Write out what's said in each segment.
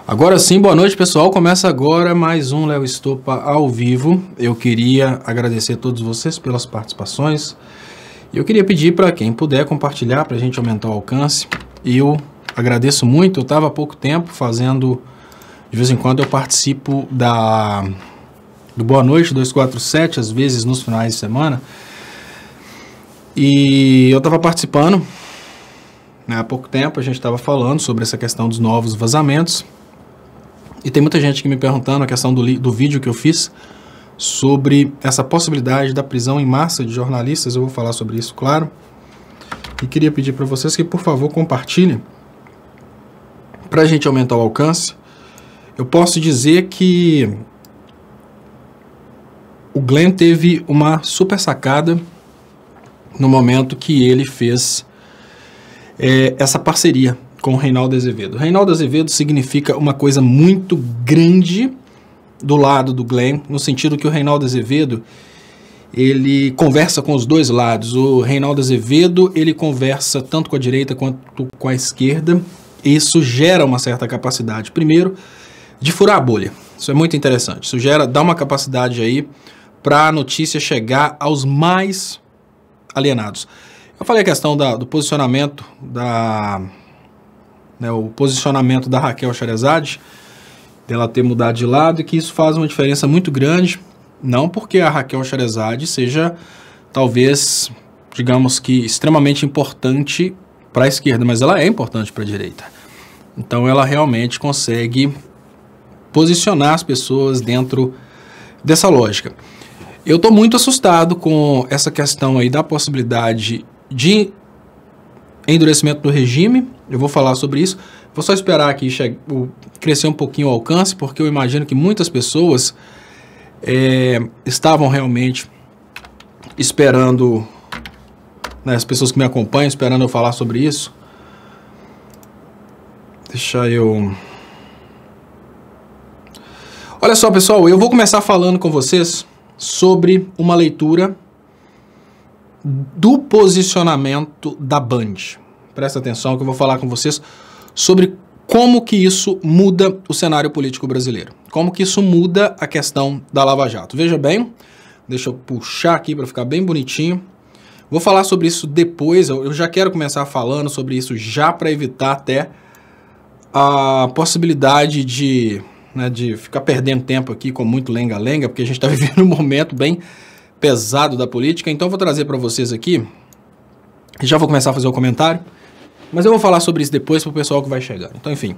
Agora sim, boa noite pessoal, começa agora mais um Léo Estopa ao vivo. Eu queria agradecer a todos vocês pelas participações e eu queria pedir para quem puder compartilhar para a gente aumentar o alcance. Eu agradeço muito, eu estava há pouco tempo fazendo, de vez em quando eu participo do Boa Noite 247, às vezes nos finais de semana, e eu estava participando, né, há pouco tempo a gente estava falando sobre essa questão dos novos vazamentos. E tem muita gente que me perguntando a questão do vídeo que eu fiz sobre essa possibilidade da prisão em massa de jornalistas. Eu vou falar sobre isso, claro. E queria pedir para vocês que, por favor, compartilhem para a gente aumentar o alcance. Eu posso dizer que o Glenn teve uma super sacada no momento que ele fez essa parceria com o Reinaldo Azevedo. Reinaldo Azevedo significa uma coisa muito grande do lado do Glenn, no sentido que o Reinaldo Azevedo, ele conversa com os dois lados. O Reinaldo Azevedo, ele conversa tanto com a direita quanto com a esquerda, e isso gera uma certa capacidade, primeiro, de furar a bolha. Isso é muito interessante. Isso dá uma capacidade aí para a notícia chegar aos mais alienados. Eu falei a questão do posicionamento o posicionamento da Raquel Sherazade, dela ter mudado de lado, e que isso faz uma diferença muito grande, não porque a Raquel Sherazade seja, talvez, digamos que, extremamente importante para a esquerda, mas ela é importante para a direita. Então ela realmente consegue posicionar as pessoas dentro dessa lógica. Eu estou muito assustado com essa questão aí da possibilidade de endurecimento do regime. Eu vou falar sobre isso. Vou só esperar aqui crescer um pouquinho o alcance, porque eu imagino que muitas pessoas estavam realmente esperando, né, as pessoas que me acompanham, esperando eu falar sobre isso. Olha só, pessoal, eu vou começar falando com vocês sobre uma leitura do posicionamento da Band. Presta atenção que eu vou falar com vocês sobre como que isso muda o cenário político brasileiro. Como que isso muda a questão da Lava Jato. Veja bem, deixa eu puxar aqui para ficar bem bonitinho. Vou falar sobre isso depois, eu já quero começar falando sobre isso já para evitar até a possibilidade de ficar perdendo tempo aqui com muito lenga-lenga, porque a gente está vivendo um momento bem pesado da política. Então eu vou trazer para vocês aqui, e já vou começar a fazer o comentário, mas eu vou falar sobre isso depois para o pessoal que vai chegando. Então, enfim,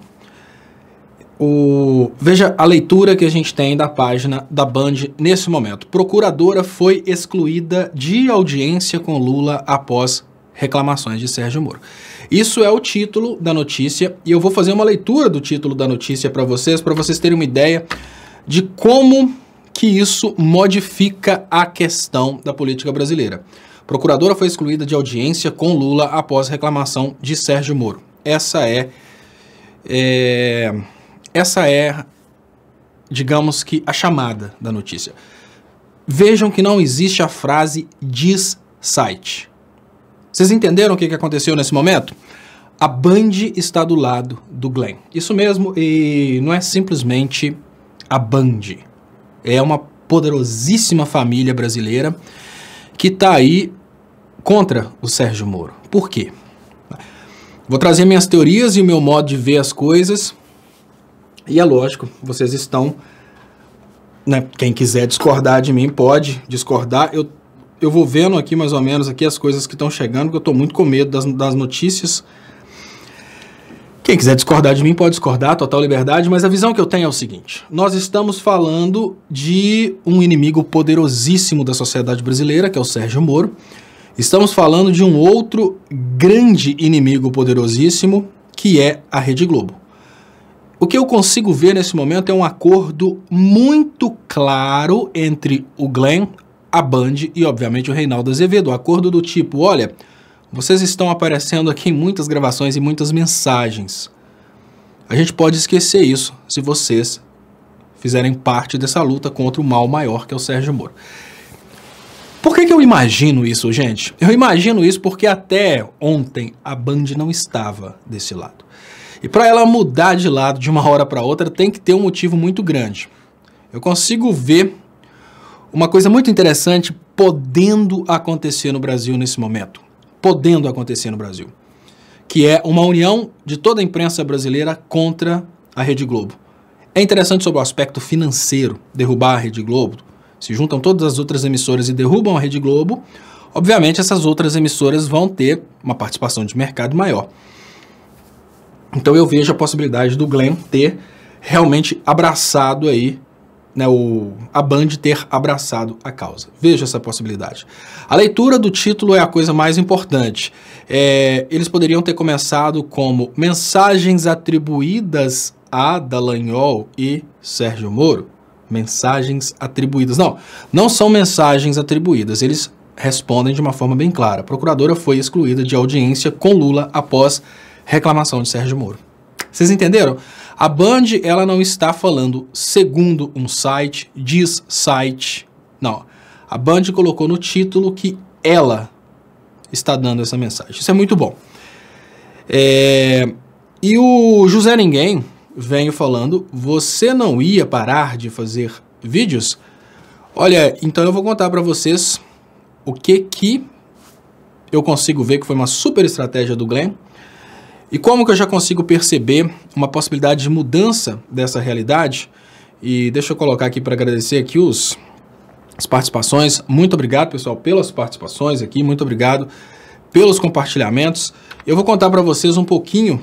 veja a leitura que a gente tem da página da Band nesse momento. Procuradora foi excluída de audiência com Lula após reclamações de Sérgio Moro. Isso é o título da notícia, e eu vou fazer uma leitura do título da notícia para vocês terem uma ideia de como que isso modifica a questão da política brasileira. Procuradora foi excluída de audiência com Lula após reclamação de Sérgio Moro. Essa é, digamos que, a chamada da notícia. Vejam que não existe a frase diz site. Vocês entenderam o que aconteceu nesse momento? A Band está do lado do Glenn. Isso mesmo, e não é simplesmente a Band. É uma poderosíssima família brasileira que está aí contra o Sérgio Moro. Por quê? Vou trazer minhas teorias e o meu modo de ver as coisas. E é lógico, vocês estão, né, quem quiser discordar de mim pode discordar. Eu vou vendo aqui mais ou menos aqui as coisas que estão chegando, porque eu estou muito com medo das notícias. Quem quiser discordar de mim pode discordar, total liberdade, mas a visão que eu tenho é o seguinte: nós estamos falando de um inimigo poderosíssimo da sociedade brasileira, que é o Sérgio Moro. Estamos falando de um outro grande inimigo poderosíssimo, que é a Rede Globo. O que eu consigo ver nesse momento é um acordo muito claro entre o Glenn, a Band e, obviamente, o Reinaldo Azevedo. Um acordo do tipo: olha, vocês estão aparecendo aqui em muitas gravações e muitas mensagens. A gente pode esquecer isso se vocês fizerem parte dessa luta contra o mal maior, que é o Sérgio Moro. Por que eu imagino isso, gente? Eu imagino isso porque até ontem a Band não estava desse lado. E para ela mudar de lado de uma hora para outra, tem que ter um motivo muito grande. Eu consigo ver uma coisa muito interessante podendo acontecer no Brasil nesse momento. Podendo acontecer no Brasil. Que é uma união de toda a imprensa brasileira contra a Rede Globo. É interessante sobre o aspecto financeiro, derrubar a Rede Globo. Se juntam todas as outras emissoras e derrubam a Rede Globo, obviamente essas outras emissoras vão ter uma participação de mercado maior. Então eu vejo a possibilidade do Glenn ter realmente abraçado aí, né, a Band ter abraçado a causa. Vejo essa possibilidade. A leitura do título é a coisa mais importante. Eles poderiam ter começado como mensagens atribuídas a Dallagnol e Sérgio Moro. Mensagens atribuídas. Não são mensagens atribuídas. Eles respondem de uma forma bem clara. A procuradora foi excluída de audiência com Lula após reclamação de Sérgio Moro. Vocês entenderam? A Band, ela não está falando segundo um site, diz site. Não. A Band colocou no título que ela está dando essa mensagem. Isso é muito bom. E o José Ninguém veio falando, você não ia parar de fazer vídeos? Olha, então eu vou contar para vocês o que eu consigo ver que foi uma super estratégia do Glenn e como que eu já consigo perceber uma possibilidade de mudança dessa realidade. E deixa eu colocar aqui para agradecer aqui as participações. Muito obrigado, pessoal, pelas participações aqui. Muito obrigado pelos compartilhamentos. Eu vou contar para vocês um pouquinho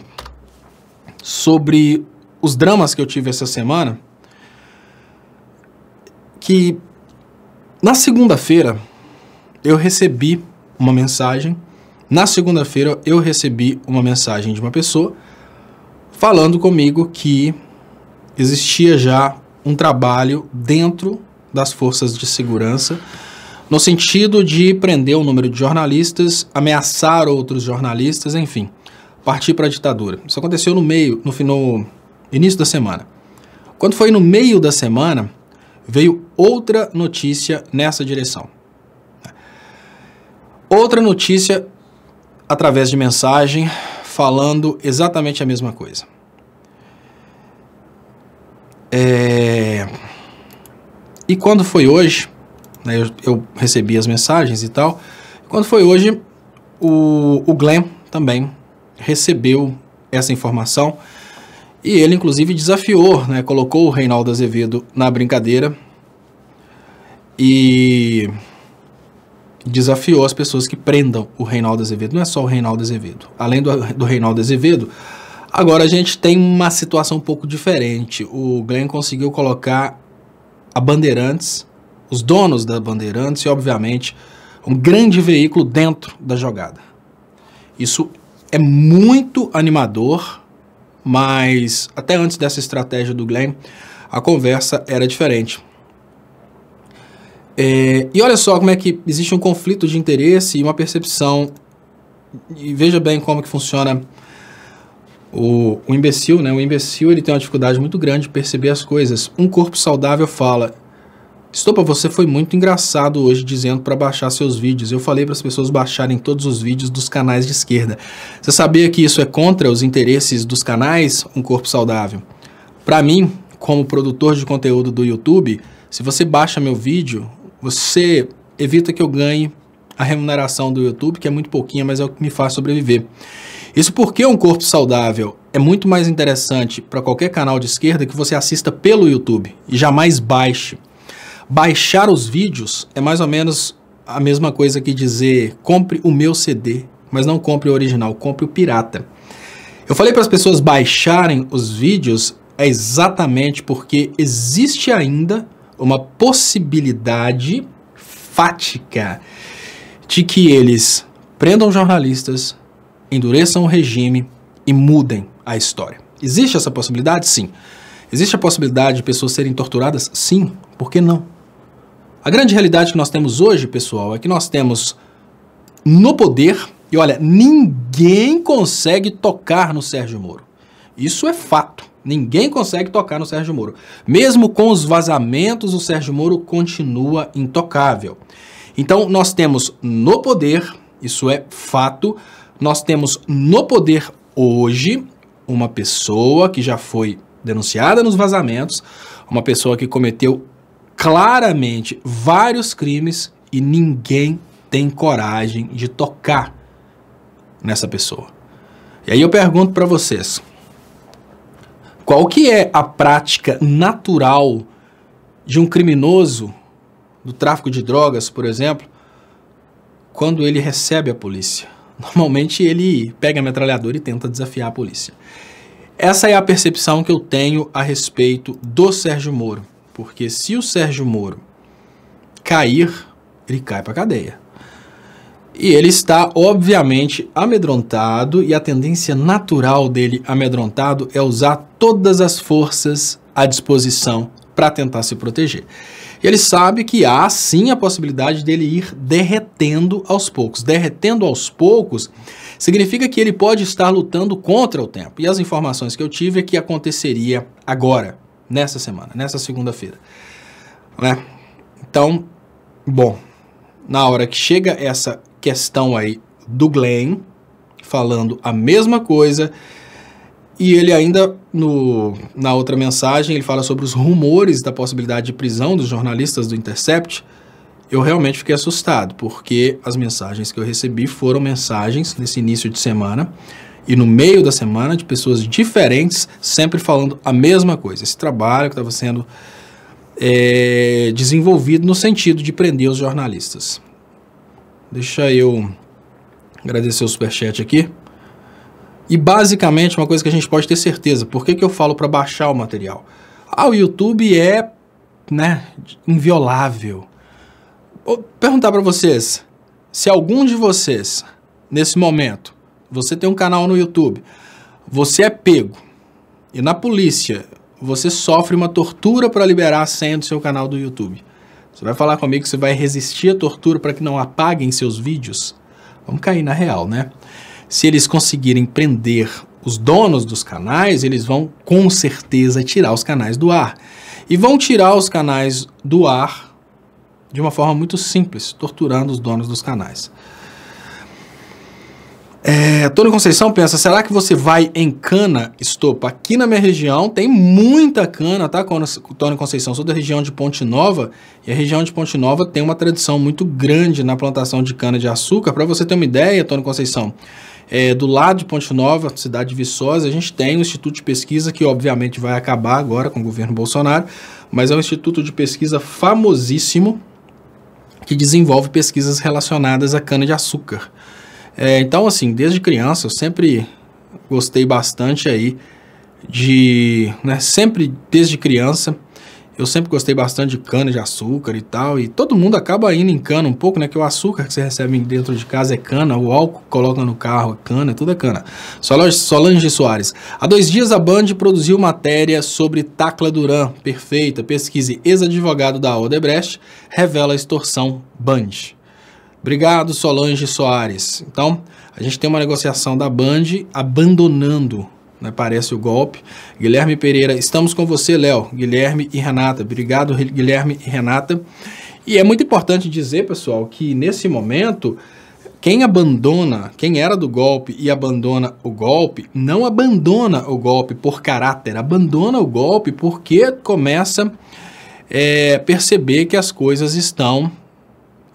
sobre os dramas que eu tive essa semana. Que na segunda-feira eu recebi uma mensagem. Na segunda-feira eu recebi uma mensagem de uma pessoa falando comigo que existia já um trabalho dentro das forças de segurança no sentido de prender o número de jornalistas, ameaçar outros jornalistas, enfim, partir para a ditadura. Isso aconteceu no início da semana. Quando foi no meio da semana, veio outra notícia nessa direção. Outra notícia através de mensagem falando exatamente a mesma coisa. E quando foi hoje, né, eu recebi as mensagens e tal, quando foi hoje, o Glenn também recebeu essa informação e ele inclusive desafiou, né, colocou o Reinaldo Azevedo na brincadeira e desafiou as pessoas que prendam o Reinaldo Azevedo. Não é só o Reinaldo Azevedo. Além do Reinaldo Azevedo, agora a gente tem uma situação um pouco diferente. O Glenn conseguiu colocar a Bandeirantes, os donos da Bandeirantes e, obviamente, um grande veículo dentro da jogada. Isso é muito animador, mas até antes dessa estratégia do Glenn, a conversa era diferente. E olha só como é que existe um conflito de interesse e uma percepção. E veja bem como que funciona o imbecil, né? O imbecil, ele tem uma dificuldade muito grande de perceber as coisas. Um corpo saudável fala: Estopa, você foi muito engraçado hoje dizendo para baixar seus vídeos. Eu falei para as pessoas baixarem todos os vídeos dos canais de esquerda. Você sabia que isso é contra os interesses dos canais? Um corpo saudável. Para mim, como produtor de conteúdo do YouTube, se você baixa meu vídeo, você evita que eu ganhe a remuneração do YouTube, que é muito pouquinha, mas é o que me faz sobreviver. Isso porque um corpo saudável é muito mais interessante para qualquer canal de esquerda que você assista pelo YouTube e jamais baixe. Baixar os vídeos é mais ou menos a mesma coisa que dizer compre o meu CD, mas não compre o original, compre o pirata. Eu falei para as pessoas baixarem os vídeos exatamente porque existe ainda uma possibilidade fática de que eles prendam jornalistas, endureçam o regime e mudem a história. Existe essa possibilidade? Sim. Existe a possibilidade de pessoas serem torturadas? Sim. Por que não? A grande realidade que nós temos hoje, pessoal, é que nós temos no poder, e olha, ninguém consegue tocar no Sérgio Moro. Isso é fato. Ninguém consegue tocar no Sérgio Moro. Mesmo com os vazamentos, o Sérgio Moro continua intocável. Então, nós temos no poder, isso é fato, nós temos no poder hoje uma pessoa que já foi denunciada nos vazamentos, uma pessoa que cometeu claramente vários crimes e ninguém tem coragem de tocar nessa pessoa. E aí eu pergunto para vocês, qual que é a prática natural de um criminoso do tráfico de drogas, por exemplo, quando ele recebe a polícia? Normalmente ele pega a metralhadora e tenta desafiar a polícia. Essa é a percepção que eu tenho a respeito do Sérgio Moro. Porque se o Sérgio Moro cair, ele cai para a cadeia. E ele está, obviamente, amedrontado, e a tendência natural dele, amedrontado, é usar todas as forças à disposição para tentar se proteger. E ele sabe que há, sim, a possibilidade dele ir derretendo aos poucos. Derretendo aos poucos significa que ele pode estar lutando contra o tempo. E as informações que eu tive é que aconteceria agora, nessa semana, nessa segunda-feira. Né? Então, bom, na hora que chega essa questão aí do Glenn, falando a mesma coisa, e ele ainda, na outra mensagem, ele fala sobre os rumores da possibilidade de prisão dos jornalistas do Intercept. Eu realmente fiquei assustado, porque as mensagens que eu recebi foram mensagens nesse início de semana e no meio da semana de pessoas diferentes, sempre falando a mesma coisa. Esse trabalho que estava sendo desenvolvido no sentido de prender os jornalistas. Deixa eu agradecer o superchat aqui. E basicamente uma coisa que a gente pode ter certeza, por que eu falo para baixar o material? O YouTube é, né, inviolável. Vou perguntar para vocês, se algum de vocês, nesse momento, você tem um canal no YouTube, você é pego e na polícia você sofre uma tortura para liberar a senha do seu canal do YouTube. Você vai falar comigo que você vai resistir à tortura para que não apaguem seus vídeos? Vamos cair na real, né? Se eles conseguirem prender os donos dos canais, eles vão com certeza tirar os canais do ar. E vão tirar os canais do ar de uma forma muito simples, torturando os donos dos canais. Tony Conceição pensa, será que você vai em cana estopa? Aqui na minha região tem muita cana, tá, Tony Conceição? Sou da região de Ponte Nova, e a região de Ponte Nova tem uma tradição muito grande na plantação de cana de açúcar. Para você ter uma ideia, Tony Conceição, do lado de Ponte Nova, cidade de Viçosa, a gente tem um instituto de pesquisa que obviamente vai acabar agora com o governo Bolsonaro, mas é um instituto de pesquisa famosíssimo que desenvolve pesquisas relacionadas à cana de açúcar. Então, assim, desde criança eu sempre gostei bastante aí sempre desde criança eu sempre gostei bastante de cana de açúcar e tal, e todo mundo acaba indo em cana um pouco, né, que o açúcar que você recebe dentro de casa é cana, o álcool que coloca no carro é cana, tudo é cana. Solange Soares, há 2 dias a Band produziu matéria sobre Tacla Duran, perfeita, pesquise, ex-advogado da Odebrecht, revela extorsão Band. Obrigado, Solange Soares. Então, a gente tem uma negociação da Band abandonando, né, parece o golpe. Guilherme Pereira, estamos com você, Léo. Guilherme e Renata. Obrigado, Guilherme e Renata. E é muito importante dizer, pessoal, que nesse momento, quem era do golpe e abandona o golpe, não abandona o golpe por caráter, abandona o golpe porque começa a perceber que as coisas estão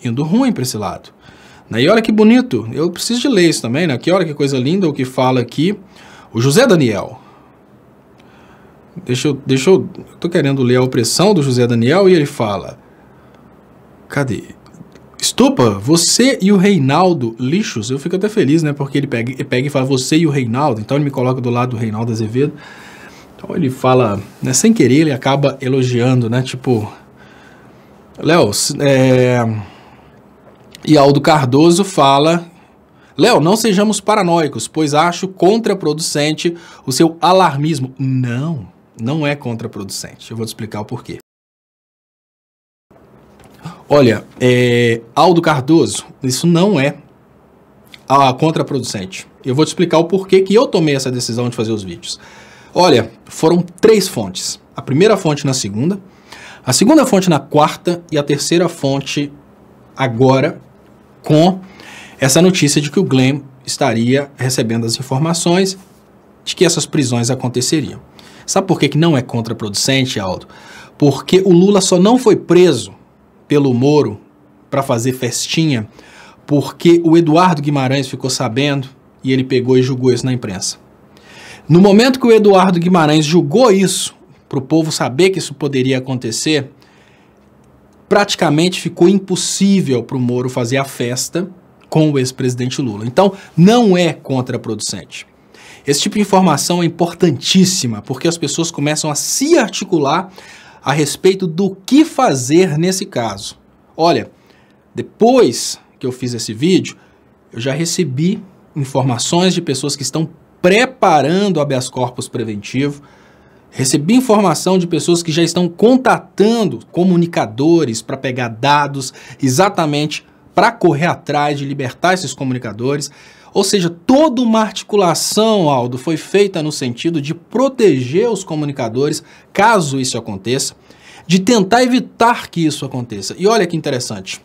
indo ruim para esse lado. E olha que bonito, eu preciso de ler isso também, né? Que olha que coisa linda o que fala aqui o José Daniel. Eu tô querendo ler a opressão do José Daniel e ele fala, cadê? Estupa, você e o Reinaldo lixos. Eu fico até feliz, né? Porque ele pega e fala você e o Reinaldo, então ele me coloca do lado do Reinaldo Azevedo. Então ele fala, né, sem querer ele acaba elogiando, né? Tipo, Léo, e Aldo Cardoso fala, Léo, não sejamos paranoicos, pois acho contraproducente o seu alarmismo. Não é contraproducente. Eu vou te explicar o porquê. Olha, Aldo Cardoso, isso não é contraproducente. Eu vou te explicar o porquê que eu tomei essa decisão de fazer os vídeos. Olha, foram 3 fontes. A primeira fonte na segunda, a segunda fonte na quarta e a terceira fonte agora com essa notícia de que o Glenn estaria recebendo as informações de que essas prisões aconteceriam. Sabe por que não é contraproducente, Aldo? Porque o Lula só não foi preso pelo Moro para fazer festinha porque o Eduardo Guimarães ficou sabendo e ele pegou e julgou isso na imprensa. No momento que o Eduardo Guimarães julgou isso, para o povo saber que isso poderia acontecer, praticamente ficou impossível para o Moro fazer a festa com o ex-presidente Lula. Então, não é contraproducente. Esse tipo de informação é importantíssima, porque as pessoas começam a se articular a respeito do que fazer nesse caso. Olha, depois que eu fiz esse vídeo, eu já recebi informações de pessoas que estão preparando o habeas corpus preventivo, recebi informação de pessoas que já estão contatando comunicadores para pegar dados exatamente para correr atrás de libertar esses comunicadores. Ou seja, toda uma articulação, Aldo, foi feita no sentido de proteger os comunicadores, caso isso aconteça, de tentar evitar que isso aconteça. E olha que interessante,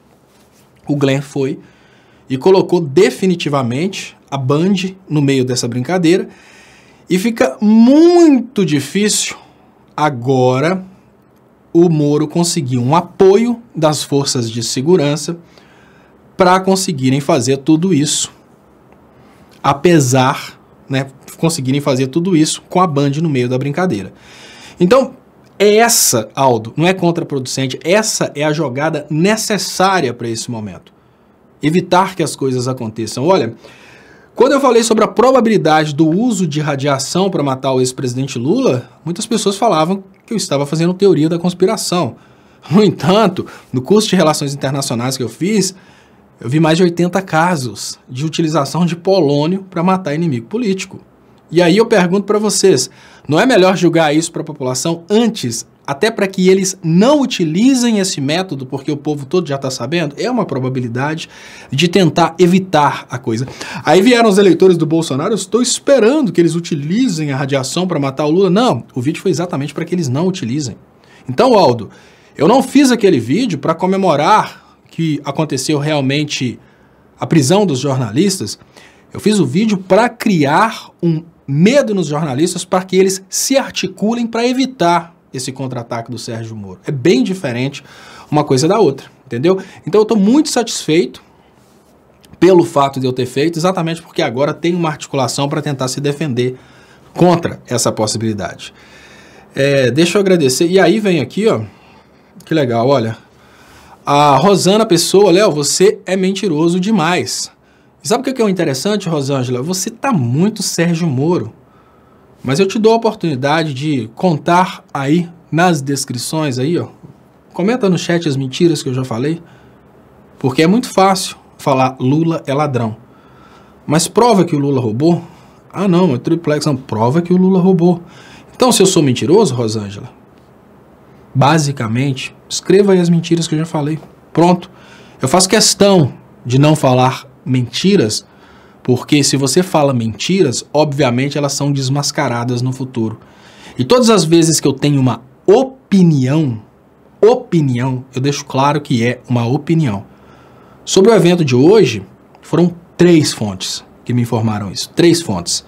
o Glenn foi e colocou definitivamente a Band no meio dessa brincadeira e fica muito difícil agora o Moro conseguir um apoio das forças de segurança para conseguirem fazer tudo isso. Apesar, né, conseguirem fazer tudo isso com a Band no meio da brincadeira. Então, essa, Aldo, não é contraproducente, essa é a jogada necessária para esse momento. Evitar que as coisas aconteçam. Olha, quando eu falei sobre a probabilidade do uso de radiação para matar o ex-presidente Lula, muitas pessoas falavam que eu estava fazendo teoria da conspiração. No entanto, no curso de Relações Internacionais que eu fiz, eu vi mais de 80 casos de utilização de polônio para matar inimigo político. E aí eu pergunto para vocês, não é melhor julgar isso para a população antes, até para que eles não utilizem esse método, porque o povo todo já está sabendo? É uma probabilidade de tentar evitar a coisa. Aí vieram os eleitores do Bolsonaro, eu estou esperando que eles utilizem a radiação para matar o Lula. Não, o vídeo foi exatamente para que eles não utilizem. Então, Aldo, eu não fiz aquele vídeo para comemorar que aconteceu realmente a prisão dos jornalistas. Eu fiz o vídeo para criar um medo nos jornalistas para que eles se articulem para evitar esse contra-ataque do Sérgio Moro. É bem diferente uma coisa da outra, entendeu? Então eu estou muito satisfeito pelo fato de eu ter feito, exatamente porque agora tem uma articulação para tentar se defender contra essa possibilidade. Deixa eu agradecer. E aí vem aqui, ó, que legal, olha. A Rosana Pessoa, Léo, você é mentiroso demais. E sabe o que é o interessante, Rosângela? Você tá muito Sérgio Moro. Mas eu te dou a oportunidade de contar aí nas descrições aí, ó. Comenta no chat as mentiras que eu já falei. Porque é muito fácil falar Lula é ladrão. Mas prova que o Lula roubou? Ah não, é triplex, não. Prova que o Lula roubou. Então se eu sou mentiroso, Rosângela, basicamente, escreva aí as mentiras que eu já falei. Pronto. Eu faço questão de não falar mentiras, porque se você fala mentiras, obviamente elas são desmascaradas no futuro. E todas as vezes que eu tenho uma opinião, eu deixo claro que é uma opinião. Sobre o evento de hoje, foram 3 fontes que me informaram isso. 3 fontes.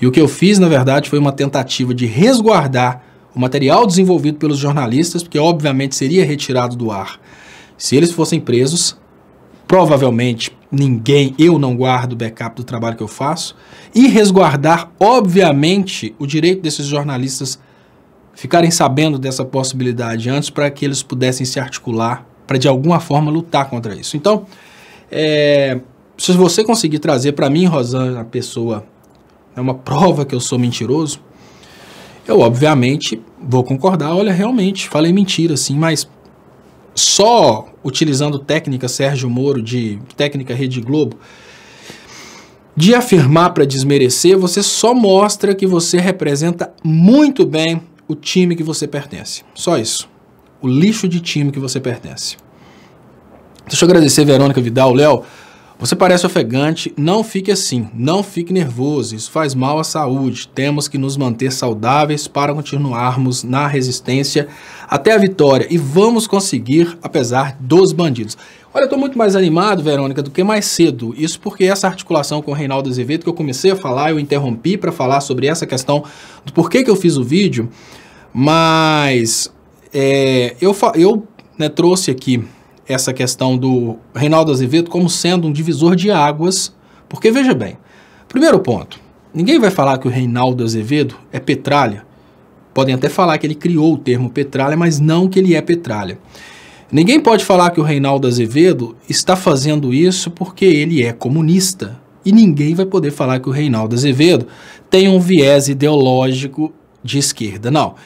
E o que eu fiz, na verdade, foi uma tentativa de resguardar o material desenvolvido pelos jornalistas, porque obviamente seria retirado do ar. Se eles fossem presos, provavelmente eu não guardo o backup do trabalho que eu faço, e resguardar, obviamente, o direito desses jornalistas ficarem sabendo dessa possibilidade antes, para que eles pudessem se articular, para de alguma forma lutar contra isso. Então, se você conseguir trazer para mim, Rosana, a pessoa, uma prova que eu sou mentiroso, eu, obviamente, vou concordar. Olha, realmente, falei mentira, sim, mas só utilizando técnica Sérgio Moro, de técnica Rede Globo, de afirmar para desmerecer, você só mostra que você representa muito bem o time que você pertence. Só isso. O lixo de time que você pertence. Deixa eu agradecer, Verônica Vidal. Léo, Você parece ofegante, não fique assim, não fique nervoso, isso faz mal à saúde. Temos que nos manter saudáveis para continuarmos na resistência até a vitória e vamos conseguir, apesar dos bandidos. Olha, eu estou muito mais animado, Verônica, do que mais cedo. Isso porque essa articulação com o Reinaldo Azevedo, que eu comecei a falar, eu interrompi para falar sobre essa questão do porquê que eu fiz o vídeo, mas eu trouxe aqui essa questão do Reinaldo Azevedo como sendo um divisor de águas, porque veja bem, primeiro ponto, ninguém vai falar que o Reinaldo Azevedo é petralha, podem até falar que ele criou o termo petralha, mas não que ele é petralha. Ninguém pode falar que o Reinaldo Azevedo está fazendo isso porque ele é comunista, e ninguém vai poder falar que o Reinaldo Azevedo tem um viés ideológico de esquerda, não.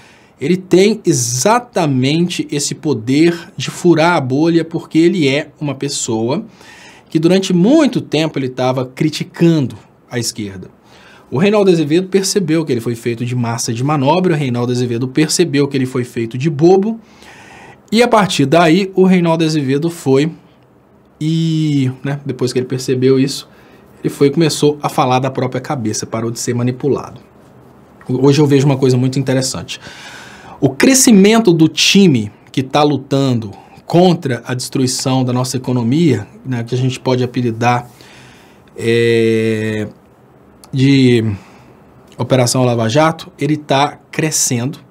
Ele tem exatamente esse poder de furar a bolha porque ele é uma pessoa que durante muito tempo ele estava criticando a esquerda. O Reinaldo Azevedo percebeu que ele foi feito de massa de manobra, o Reinaldo Azevedo percebeu que ele foi feito de bobo, e a partir daí o Reinaldo Azevedo foi e, depois que ele percebeu isso, ele foi e começou a falar da própria cabeça, parou de ser manipulado. Hoje eu vejo uma coisa muito interessante. O crescimento do time que está lutando contra a destruição da nossa economia, que a gente pode apelidar de Operação Lava Jato, ele está crescendo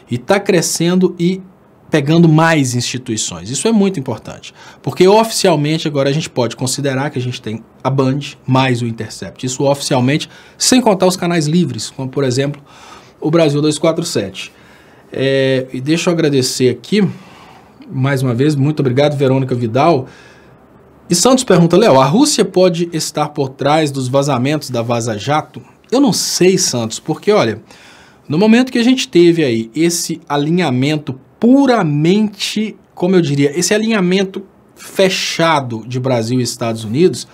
e pegando mais instituições. Isso é muito importante, porque oficialmente agora a gente pode considerar que a gente tem a Band mais o Intercept. Isso oficialmente, sem contar os canais livres, como por exemplo o Brasil 247. E deixa eu agradecer aqui, mais uma vez, muito obrigado, Verônica Vidal. E Santos pergunta, Léo, a Rússia pode estar por trás dos vazamentos da Vaza Jato? Eu não sei, Santos, porque, olha, no momento que a gente teve aí esse alinhamento puramente, como eu diria, esse alinhamento fechado de Brasil e Estados Unidos,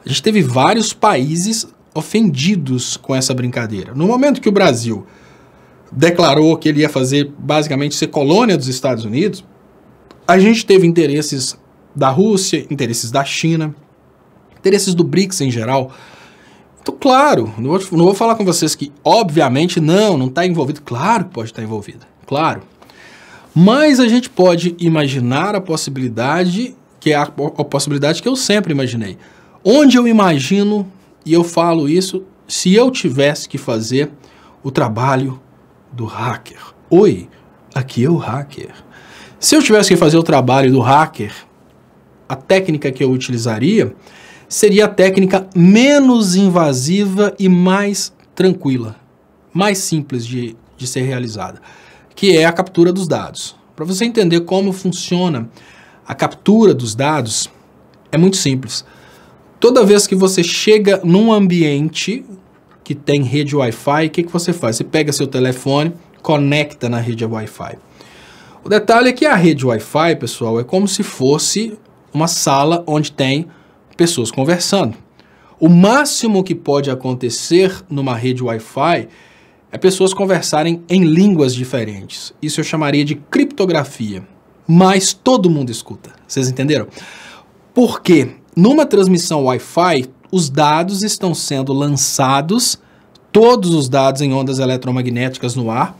a gente teve vários países ofendidos com essa brincadeira. No momento que o Brasil declarou que ele ia fazer, basicamente, ser colônia dos Estados Unidos, a gente teve interesses da Rússia, interesses da China, interesses do BRICS em geral. Então, claro, não vou falar com vocês que, obviamente, não está envolvido. Claro que pode estar envolvido, claro. Mas a gente pode imaginar a possibilidade, que é a possibilidade que eu sempre imaginei. Onde eu imagino, e eu falo isso, se eu tivesse que fazer o trabalho do hacker. Oi, aqui é o hacker. Se eu tivesse que fazer o trabalho do hacker, a técnica que eu utilizaria seria a técnica menos invasiva e mais tranquila, mais simples de ser realizada, que é a captura dos dados. Para você entender como funciona a captura dos dados, é muito simples. Toda vez que você chega num ambiente que tem rede Wi-Fi, o que você faz? Você pega seu telefone, conecta na rede Wi-Fi. O detalhe é que a rede Wi-Fi, pessoal, é como se fosse uma sala onde tem pessoas conversando. O máximo que pode acontecer numa rede Wi-Fi é pessoas conversarem em línguas diferentes. Isso eu chamaria de criptografia. Mas todo mundo escuta. Vocês entenderam? Porque numa transmissão Wi-Fi, os dados estão sendo lançados, todos os dados em ondas eletromagnéticas no ar,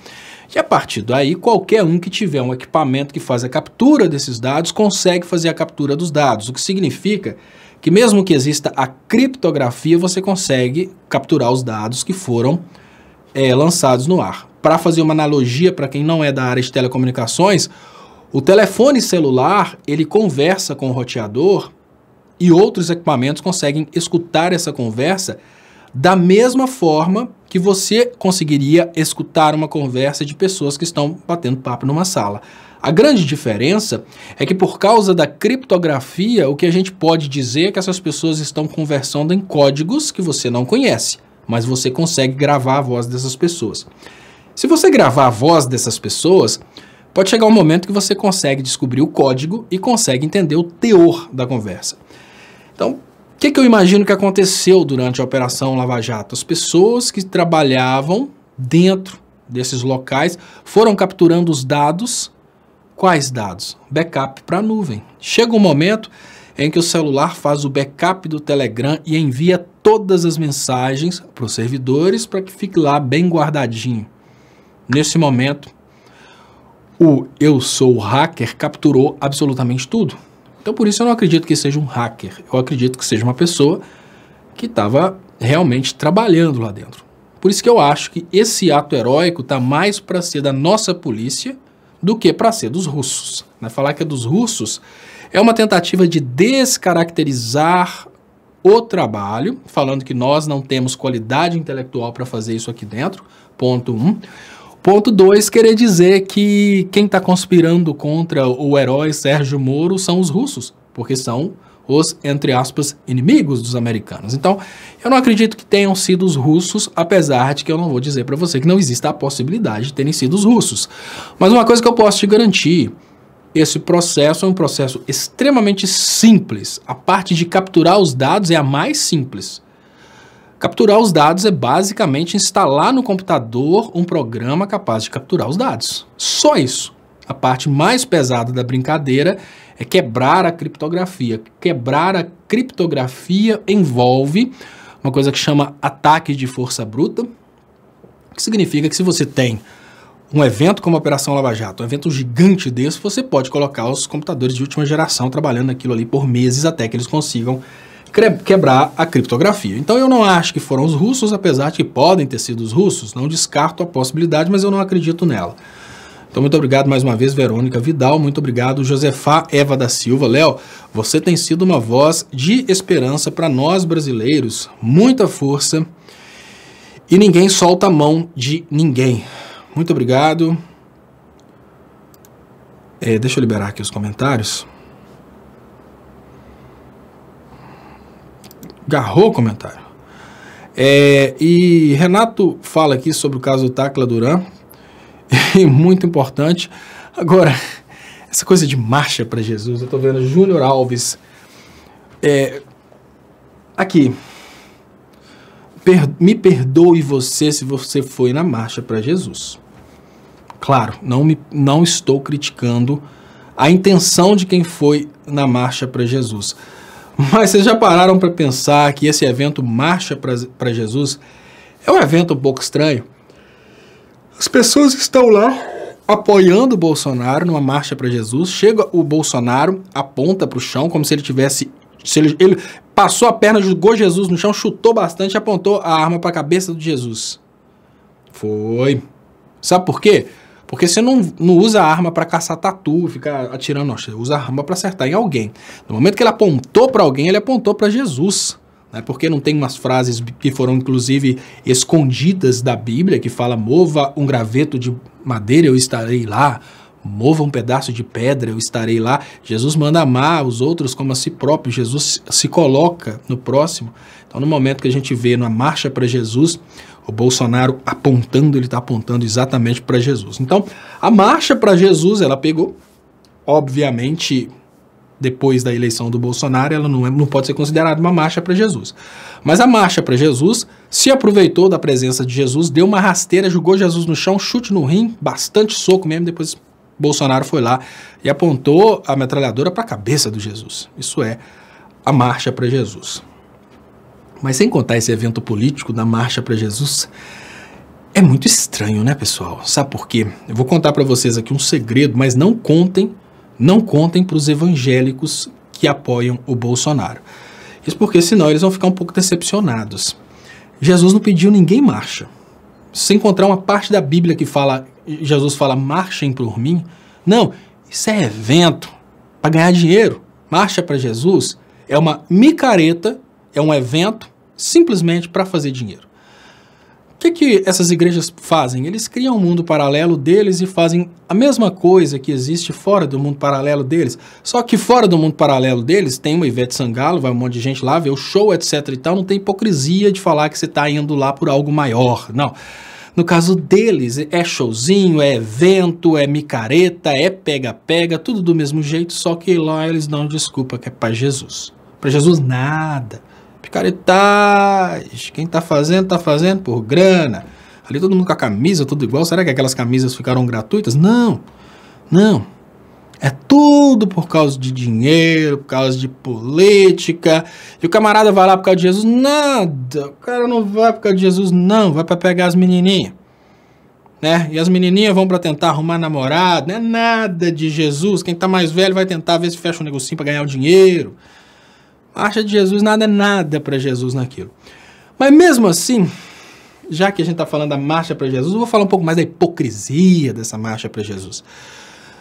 e a partir daí, qualquer um que tiver um equipamento que faz a captura desses dados, consegue fazer a captura dos dados, o que significa que mesmo que exista a criptografia, você consegue capturar os dados que foram lançados no ar. Para fazer uma analogia para quem não é da área de telecomunicações, o telefone celular, ele conversa com o roteador e outros equipamentos conseguem escutar essa conversa da mesma forma que você conseguiria escutar uma conversa de pessoas que estão batendo papo numa sala. A grande diferença é que por causa da criptografia, o que a gente pode dizer é que essas pessoas estão conversando em códigos que você não conhece, mas você consegue gravar a voz dessas pessoas. Se você gravar a voz dessas pessoas, pode chegar um momento que você consegue descobrir o código e consegue entender o teor da conversa. Então, o que eu imagino que aconteceu durante a Operação Lava Jato? As pessoas que trabalhavam dentro desses locais foram capturando os dados. Quais dados? Backup para a nuvem. Chega um momento em que o celular faz o backup do Telegram e envia todas as mensagens para os servidores para que fique lá bem guardadinho. Nesse momento, o Eu Sou Hacker capturou absolutamente tudo. Então, por isso eu não acredito que seja um hacker. Eu acredito que seja uma pessoa que estava realmente trabalhando lá dentro. Por isso que eu acho que esse ato heróico está mais para ser da nossa polícia do que para ser dos russos. Falar que é dos russos é uma tentativa de descaracterizar o trabalho, falando que nós não temos qualidade intelectual para fazer isso aqui dentro, ponto 1. Ponto 2, querer dizer que quem está conspirando contra o herói Sérgio Moro são os russos, porque são os, entre aspas, inimigos dos americanos. Então, eu não acredito que tenham sido os russos, apesar de que eu não vou dizer para você que não existe a possibilidade de terem sido os russos. Mas uma coisa que eu posso te garantir, esse processo é um processo extremamente simples. A parte de capturar os dados é a mais simples. Capturar os dados é basicamente instalar no computador um programa capaz de capturar os dados. Só isso. A parte mais pesada da brincadeira é quebrar a criptografia. Quebrar a criptografia envolve uma coisa que chama ataque de força bruta, que significa que se você tem um evento como a Operação Lava Jato, um evento gigante desse, você pode colocar os computadores de última geração trabalhando naquilo ali por meses até que eles consigam quebrar a criptografia. Então eu não acho que foram os russos, apesar de que podem ter sido os russos, não descarto a possibilidade, mas eu não acredito nela. Então muito obrigado mais uma vez, Verônica Vidal, muito obrigado, Josefá Eva da Silva. Léo, você tem sido uma voz de esperança para nós brasileiros, muita força e ninguém solta a mão de ninguém. Muito obrigado. Deixa eu liberar aqui os comentários. Garrou o comentário. E Renato fala aqui sobre o caso do Tacla Duran. Muito importante. Agora, essa coisa de marcha para Jesus, eu tô vendo Júnior Alves. Aqui. Me perdoe você se você foi na marcha para Jesus. Claro, não estou criticando a intenção de quem foi na marcha para Jesus. Mas vocês já pararam para pensar que esse evento Marcha para Jesus é um evento um pouco estranho? As pessoas estão lá apoiando o Bolsonaro numa marcha para Jesus. Chega o Bolsonaro, aponta para o chão como se ele tivesse... Ele passou a perna, jogou Jesus no chão, chutou bastante e apontou a arma para a cabeça de Jesus. Foi. Sabe por quê? Porque você não usa a arma para caçar tatu, ficar atirando, não. Você usa a arma para acertar em alguém. No momento que ele apontou para alguém, ele apontou para Jesus. Né? Porque não tem umas frases que foram, inclusive, escondidas da Bíblia, que fala, mova um graveto de madeira, eu estarei lá. Mova um pedaço de pedra, eu estarei lá. Jesus manda amar os outros como a si próprio. Jesus se coloca no próximo. Então, no momento que a gente vê na marcha para Jesus, o Bolsonaro apontando, ele está apontando exatamente para Jesus. Então, a marcha para Jesus, ela pegou, obviamente, depois da eleição do Bolsonaro, ela não pode ser considerada uma marcha para Jesus. Mas a marcha para Jesus se aproveitou da presença de Jesus, deu uma rasteira, jogou Jesus no chão, chute no rim, bastante soco mesmo, depois Bolsonaro foi lá e apontou a metralhadora para a cabeça do Jesus. Isso é a marcha para Jesus. Mas sem contar esse evento político da marcha para Jesus, é muito estranho, né, pessoal? Sabe por quê? Eu vou contar para vocês aqui um segredo, mas não contem para os evangélicos que apoiam o Bolsonaro. Isso porque senão eles vão ficar um pouco decepcionados. Jesus não pediu ninguém marcha. Se encontrar uma parte da Bíblia que fala, Jesus fala, marchem por mim. Não, isso é evento para ganhar dinheiro. Marcha para Jesus é uma micareta, é um evento simplesmente para fazer dinheiro. O que essas igrejas fazem? Eles criam um mundo paralelo deles e fazem a mesma coisa que existe fora do mundo paralelo deles. Só que fora do mundo paralelo deles tem uma Ivete Sangalo, vai um monte de gente lá, vê o show, etc e tal. Não tem hipocrisia de falar que você está indo lá por algo maior. Não. No caso deles, é showzinho, é evento, é micareta, é pega-pega, tudo do mesmo jeito, só que lá eles dão desculpa que é para Jesus. Para Jesus, nada. Picaretagem. Quem tá fazendo por grana. Ali todo mundo com a camisa, tudo igual. Será que aquelas camisas ficaram gratuitas? Não. Não. É tudo por causa de dinheiro, por causa de política. E o camarada vai lá por causa de Jesus? Nada. O cara não vai por causa de Jesus, não. Vai para pegar as menininhas. Né? E as menininhas vão para tentar arrumar namorado. Não é nada de Jesus. Quem tá mais velho vai tentar ver se fecha um negocinho para ganhar o dinheiro. Marcha de Jesus, nada é nada para Jesus naquilo. Mas mesmo assim, já que a gente tá falando da marcha para Jesus, eu vou falar um pouco mais da hipocrisia dessa marcha para Jesus.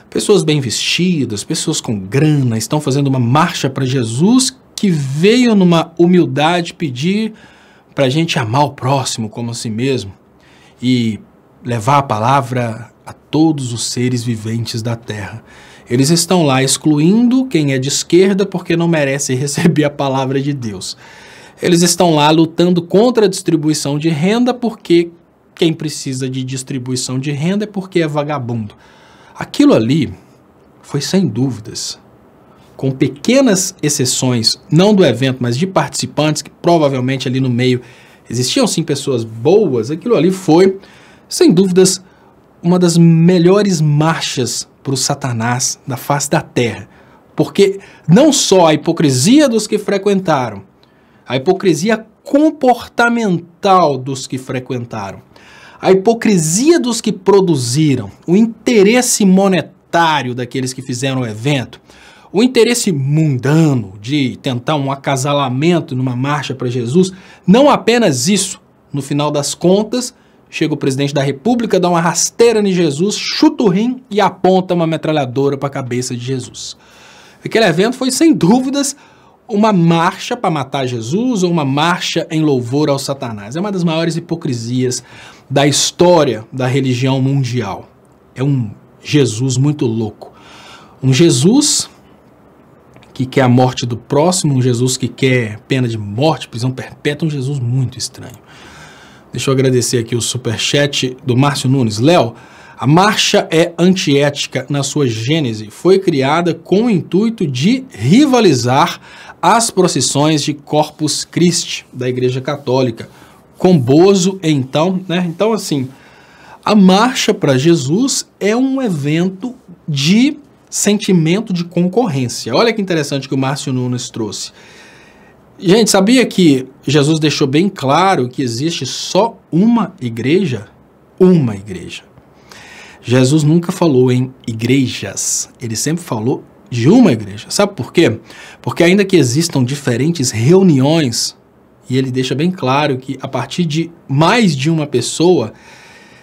Pessoas bem vestidas, pessoas com grana, estão fazendo uma marcha para Jesus que veio numa humildade pedir para a gente amar o próximo como a si mesmo e levar a palavra a todos os seres viventes da terra. Eles estão lá excluindo quem é de esquerda porque não merece receber a palavra de Deus. Eles estão lá lutando contra a distribuição de renda porque quem precisa de distribuição de renda é porque é vagabundo. Aquilo ali foi sem dúvidas, com pequenas exceções, não do evento, mas de participantes, que provavelmente ali no meio existiam sim pessoas boas, aquilo ali foi, sem dúvidas, uma das melhores marchas para o Satanás da face da terra. Porque não só a hipocrisia dos que frequentaram, a hipocrisia comportamental dos que frequentaram, a hipocrisia dos que produziram, o interesse monetário daqueles que fizeram o evento, o interesse mundano de tentar um acasalamento numa marcha para Jesus, não apenas isso. No final das contas, chega o presidente da República, dá uma rasteira em Jesus, chuta o rim e aponta uma metralhadora para a cabeça de Jesus. Aquele evento foi, sem dúvidas, uma marcha para matar Jesus ou uma marcha em louvor ao Satanás. É uma das maiores hipocrisias da história da religião mundial. É um Jesus muito louco. Um Jesus que quer a morte do próximo, um Jesus que quer pena de morte, prisão perpétua, um Jesus muito estranho. Deixa eu agradecer aqui o superchat do Márcio Nunes. Léo, a marcha é antiética na sua gênese. Foi criada com o intuito de rivalizar as procissões de Corpus Christi da Igreja Católica. Com Bozo, então, né? Então, assim, a marcha para Jesus é um evento de sentimento de concorrência. Olha que interessante que o Márcio Nunes trouxe. Gente, sabia que Jesus deixou bem claro que existe só uma igreja? Uma igreja. Jesus nunca falou em igrejas, ele sempre falou de uma igreja. Sabe por quê? Porque ainda que existam diferentes reuniões, e ele deixa bem claro que a partir de mais de uma pessoa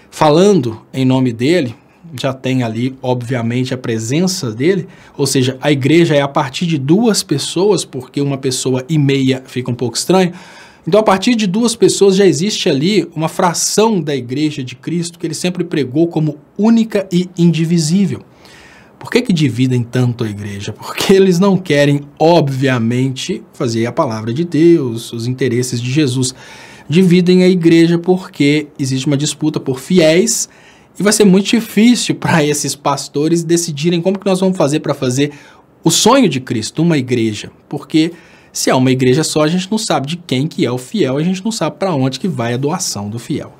falando em nome dele, já tem ali, obviamente, a presença dele, ou seja, a igreja é a partir de duas pessoas, porque uma pessoa e meia fica um pouco estranho. Então, a partir de duas pessoas já existe ali uma fração da igreja de Cristo que ele sempre pregou como única e indivisível. Por que dividem tanto a igreja? Porque eles não querem, obviamente, fazer a palavra de Deus, os interesses de Jesus. Dividem a igreja porque existe uma disputa por fiéis e vai ser muito difícil para esses pastores decidirem como que nós vamos fazer para fazer o sonho de Cristo, uma igreja. Porque se é uma igreja só, a gente não sabe de quem que é o fiel, a gente não sabe para onde que vai a doação do fiel.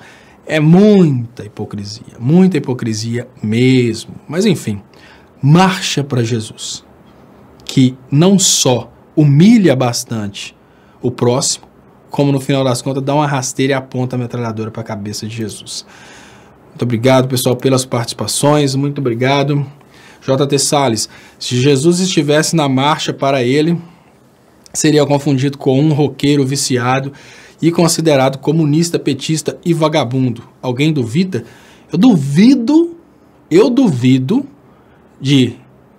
É muita hipocrisia mesmo. Mas enfim, marcha para Jesus, que não só humilha bastante o próximo, como no final das contas dá uma rasteira e aponta a metralhadora para a cabeça de Jesus. Muito obrigado, pessoal, pelas participações, muito obrigado. JT Salles, se Jesus estivesse na marcha para ele, seria confundido com um roqueiro viciado e considerado comunista, petista e vagabundo. Alguém duvida? Eu duvido de,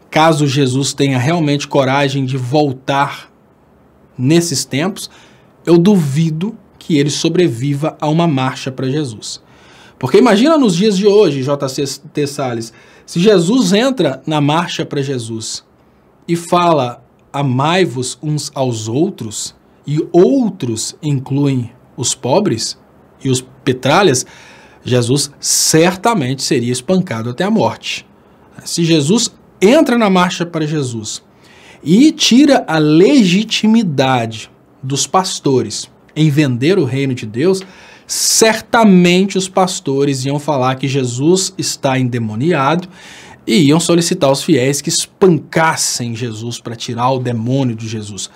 caso Jesus tenha realmente coragem de voltar nesses tempos, eu duvido que ele sobreviva a uma marcha para Jesus. Porque imagina nos dias de hoje, JT Salles, se Jesus entra na marcha para Jesus e fala, amai-vos uns aos outros, e outros incluem os pobres e os petralhas, Jesus certamente seria espancado até a morte. Se Jesus entra na marcha para Jesus e tira a legitimidade dos pastores em vender o reino de Deus, certamente os pastores iam falar que Jesus está endemoniado e iam solicitar aos fiéis que espancassem Jesus para tirar o demônio de Jesus.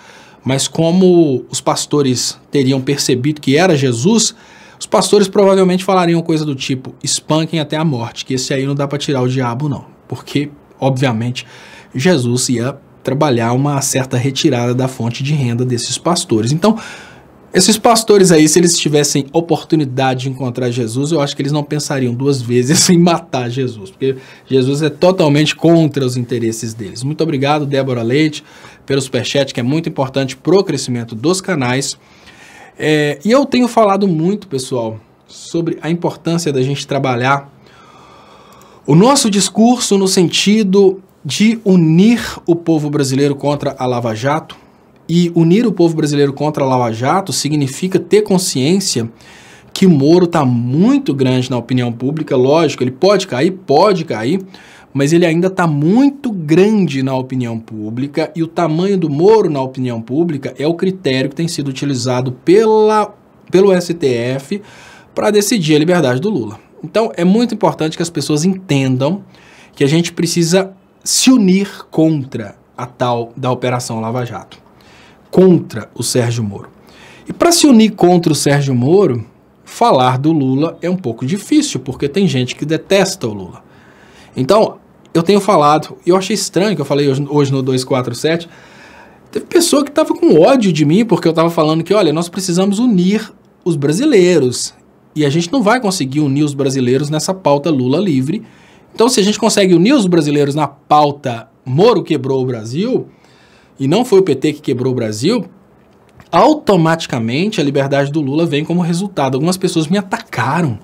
Mas como os pastores teriam percebido que era Jesus, os pastores provavelmente falariam coisa do tipo, espanquem até a morte, que esse aí não dá para tirar o diabo não. Porque, obviamente, Jesus ia trabalhar uma certa retirada da fonte de renda desses pastores. Então, esses pastores aí, se eles tivessem oportunidade de encontrar Jesus, eu acho que eles não pensariam duas vezes em matar Jesus, porque Jesus é totalmente contra os interesses deles. Muito obrigado, Débora Leite, pelo superchat, que é muito importante para o crescimento dos canais. E eu tenho falado muito, pessoal, sobre a importância da gente trabalhar o nosso discurso no sentido de unir o povo brasileiro contra a Lava Jato. E unir o povo brasileiro contra a Lava Jato significa ter consciência que o Moro está muito grande na opinião pública. Lógico, ele pode cair, mas ele ainda está muito grande na opinião pública, e o tamanho do Moro na opinião pública é o critério que tem sido utilizado pelo STF para decidir a liberdade do Lula. Então, é muito importante que as pessoas entendam que a gente precisa se unir contra a tal da Operação Lava Jato, contra o Sérgio Moro. E para se unir contra o Sérgio Moro, falar do Lula é um pouco difícil, porque tem gente que detesta o Lula. Então, eu tenho falado, e eu achei estranho que eu falei hoje no 247, teve pessoa que estava com ódio de mim, porque eu estava falando que, olha, nós precisamos unir os brasileiros, e a gente não vai conseguir unir os brasileiros nessa pauta Lula livre. Então, se a gente consegue unir os brasileiros na pauta Moro quebrou o Brasil, e não foi o PT que quebrou o Brasil, automaticamente a liberdade do Lula vem como resultado. Algumas pessoas me atacaram.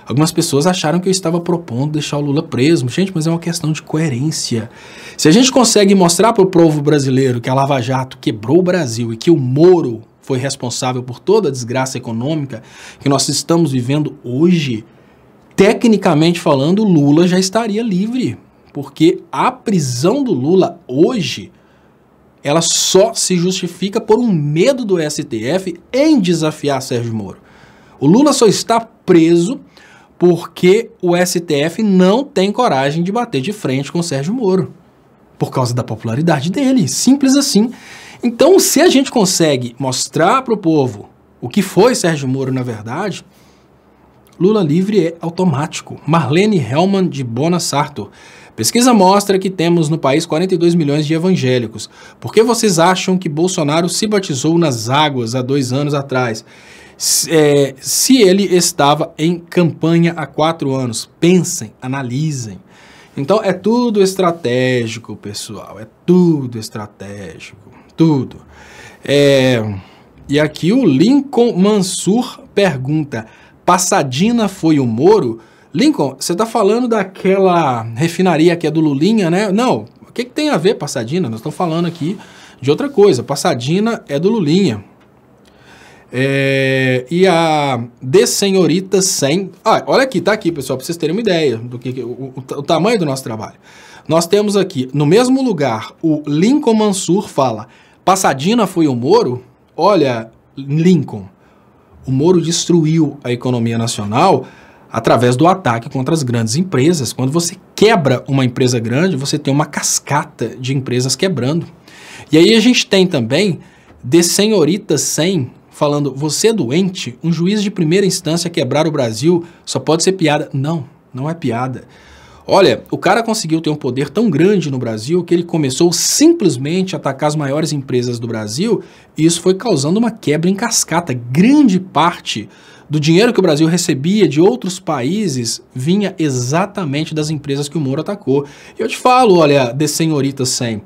Algumas pessoas acharam que eu estava propondo deixar o Lula preso. Gente, mas é uma questão de coerência. Se a gente consegue mostrar para o povo brasileiro que a Lava Jato quebrou o Brasil e que o Moro foi responsável por toda a desgraça econômica que nós estamos vivendo hoje, tecnicamente falando, o Lula já estaria livre. Porque a prisão do Lula hoje, ela só se justifica por um medo do STF em desafiar Sérgio Moro. O Lula só está preso porque o STF não tem coragem de bater de frente com o Sérgio Moro, por causa da popularidade dele, simples assim. Então, se a gente consegue mostrar para o povo o que foi Sérgio Moro na verdade, Lula livre é automático. Marlene Hellman de Bona Sarto. Pesquisa mostra que temos no país 42 milhões de evangélicos. Por que vocês acham que Bolsonaro se batizou nas águas há 2 anos atrás? Se ele estava em campanha há 4 anos. Pensem, analisem. Então é tudo estratégico, pessoal. É tudo estratégico. Tudo. E aqui o Lincoln Mansur pergunta: Passadina foi o Moro? Lincoln, você está falando daquela refinaria que é do Lulinha, né? Não, o que tem a ver Passadina? Nós estamos falando aqui de outra coisa. Passadina é do Lulinha. E a de Senhorita 100... olha aqui, tá aqui, pessoal, para vocês terem uma ideia do que o tamanho do nosso trabalho. Nós temos aqui, no mesmo lugar, o Lincoln Mansur fala: Passadina foi o Moro? Olha, Lincoln, o Moro destruiu a economia nacional através do ataque contra as grandes empresas. Quando você quebra uma empresa grande, você tem uma cascata de empresas quebrando. E aí a gente tem também de Senhorita 100 falando: você é doente, um juiz de primeira instância quebrar o Brasil só pode ser piada. Não, não é piada. Olha, o cara conseguiu ter um poder tão grande no Brasil que ele começou simplesmente a atacar as maiores empresas do Brasil, e isso foi causando uma quebra em cascata. Grande parte do dinheiro que o Brasil recebia de outros países vinha exatamente das empresas que o Moro atacou. E eu te falo, olha, de Senhorita 100,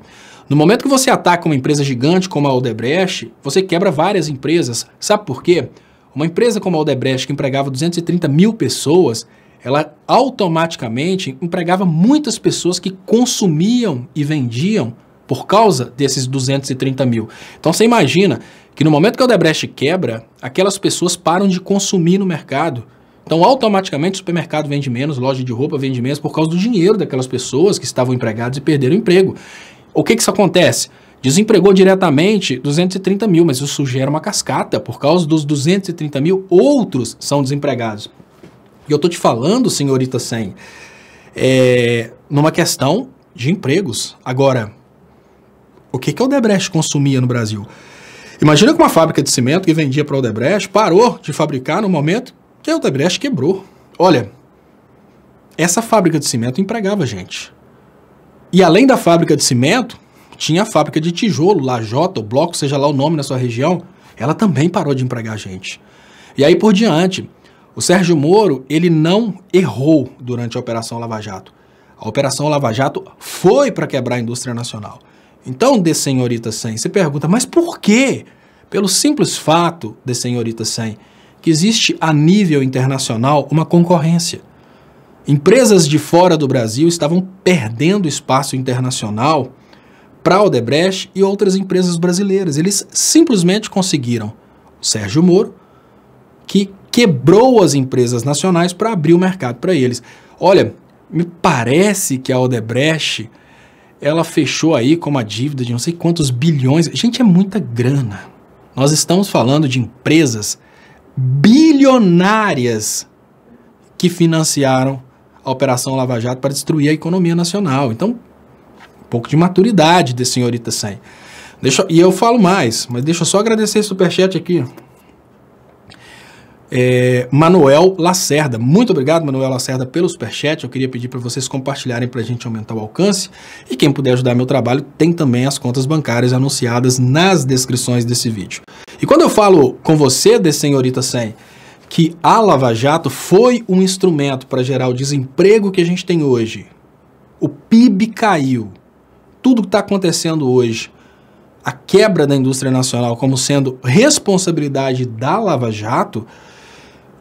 no momento que você ataca uma empresa gigante como a Odebrecht, você quebra várias empresas. Sabe por quê? Uma empresa como a Odebrecht, que empregava 230 mil pessoas, ela automaticamente empregava muitas pessoas que consumiam e vendiam por causa desses 230 mil. Então você imagina que no momento que a Odebrecht quebra, aquelas pessoas param de consumir no mercado. Então automaticamente o supermercado vende menos, loja de roupa vende menos por causa do dinheiro daquelas pessoas que estavam empregadas e perderam o emprego. O que isso acontece? Desempregou diretamente 230 mil, mas isso gera uma cascata. Por causa dos 230 mil, outros são desempregados. E eu tô te falando, Senhorita 100, numa questão de empregos. Agora, o que a Odebrecht consumia no Brasil? Imagina que uma fábrica de cimento que vendia para a Odebrecht parou de fabricar no momento que a Odebrecht quebrou. Olha, essa fábrica de cimento empregava gente. E além da fábrica de cimento, tinha a fábrica de tijolo, lajota, o bloco, seja lá o nome na sua região, ela também parou de empregar gente. E aí por diante, o Sérgio Moro, ele não errou durante a Operação Lava Jato. A Operação Lava Jato foi para quebrar a indústria nacional. Então, de senhorita 100, você pergunta, mas por quê? Pelo simples fato, de senhorita 100, que existe a nível internacional uma concorrência. Empresas de fora do Brasil estavam perdendo espaço internacional para a Odebrecht e outras empresas brasileiras. Eles simplesmente conseguiram o Sérgio Moro, que quebrou as empresas nacionais para abrir o mercado para eles. Olha, me parece que a Odebrecht, ela fechou aí com uma dívida de não sei quantos bilhões. Gente, é muita grana. Nós estamos falando de empresas bilionárias que financiaram a Operação Lava Jato para destruir a economia nacional. Então, um pouco de maturidade de senhorita 100. E eu falo mais, mas deixa eu só agradecer esse superchat aqui. Manuel Lacerda. Muito obrigado, Manuel Lacerda, pelo superchat. Eu queria pedir para vocês compartilharem para a gente aumentar o alcance. E quem puder ajudar meu trabalho, tem também as contas bancárias anunciadas nas descrições desse vídeo. E quando eu falo com você, de senhorita 100, que a Lava Jato foi um instrumento para gerar o desemprego que a gente tem hoje, o PIB caiu, tudo que está acontecendo hoje, a quebra da indústria nacional como sendo responsabilidade da Lava Jato,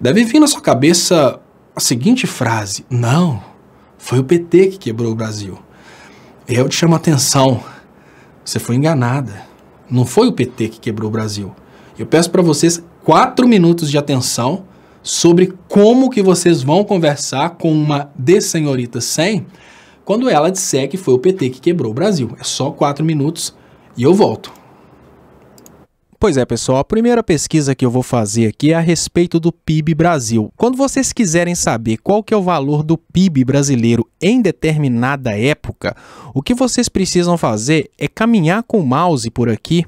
deve vir na sua cabeça a seguinte frase: não, foi o PT que quebrou o Brasil. Eu te chamo a atenção, você foi enganada, não foi o PT que quebrou o Brasil. Eu peço para vocês 4 minutos de atenção sobre como que vocês vão conversar com uma de senhorita 100 quando ela disser que foi o PT que quebrou o Brasil. É só 4 minutos e eu volto. Pois é, pessoal, a primeira pesquisa que eu vou fazer aqui é a respeito do PIB Brasil. Quando vocês quiserem saber qual que é o valor do PIB brasileiro em determinada época, o que vocês precisam fazer é caminhar com o mouse por aqui,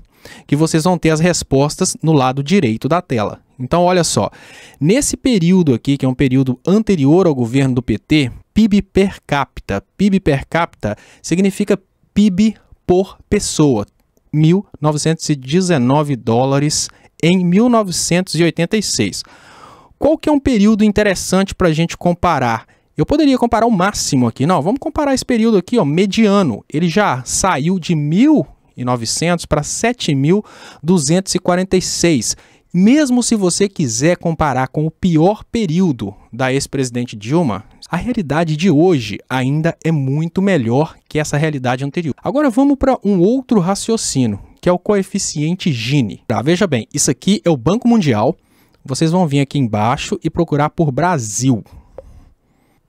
que vocês vão ter as respostas no lado direito da tela. Então, olha só, nesse período aqui, que é um período anterior ao governo do PT, PIB per capita significa PIB por pessoa, 1.919 dólares em 1986. Qual que é um período interessante para a gente comparar? Eu poderia comparar o máximo aqui, não, vamos comparar esse período aqui, ó, mediano, ele já saiu de 1.900 para 7.246. Mesmo se você quiser comparar com o pior período da ex-presidente Dilma, a realidade de hoje ainda é muito melhor que essa realidade anterior. Agora vamos para um outro raciocínio, que é o coeficiente Gini. Tá, veja bem, isso aqui é o Banco Mundial. Vocês vão vir aqui embaixo e procurar por Brasil.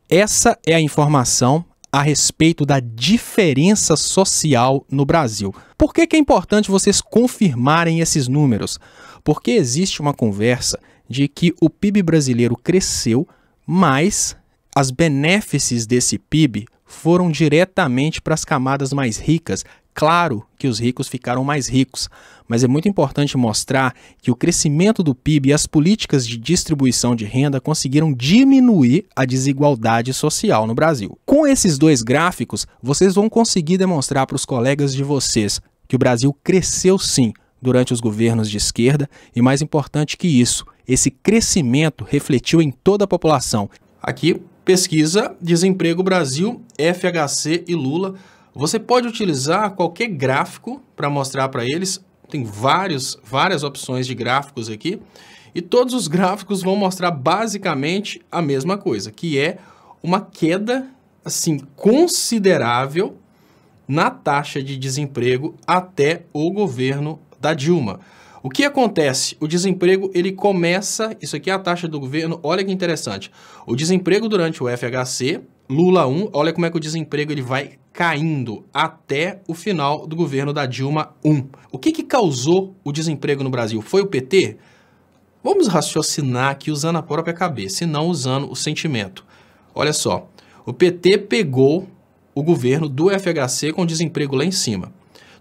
Essa é a informação a respeito da diferença social no Brasil. Por que é importante vocês confirmarem esses números? Porque existe uma conversa de que o PIB brasileiro cresceu, mas as benéfices desse PIB foram diretamente para as camadas mais ricas. Claro que os ricos ficaram mais ricos, mas é muito importante mostrar que o crescimento do PIB e as políticas de distribuição de renda conseguiram diminuir a desigualdade social no Brasil. Com esses dois gráficos, vocês vão conseguir demonstrar para os colegas de vocês que o Brasil cresceu sim durante os governos de esquerda e, mais importante que isso, esse crescimento refletiu em toda a população. Aqui, pesquisa Desemprego Brasil, FHC e Lula. Você pode utilizar qualquer gráfico para mostrar para eles. Tem várias opções de gráficos aqui. E todos os gráficos vão mostrar basicamente a mesma coisa, que é uma queda assim, considerável na taxa de desemprego até o governo da Dilma. O que acontece? O desemprego, ele começa... Isso aqui é a taxa do governo. Olha que interessante. O desemprego durante o FHC, Lula 1, olha como é que o desemprego ele vai caindo até o final do governo da Dilma 1. O que causou o desemprego no Brasil? Foi o PT? Vamos raciocinar aqui usando a própria cabeça e não usando o sentimento. Olha só, o PT pegou o governo do FHC com desemprego lá em cima.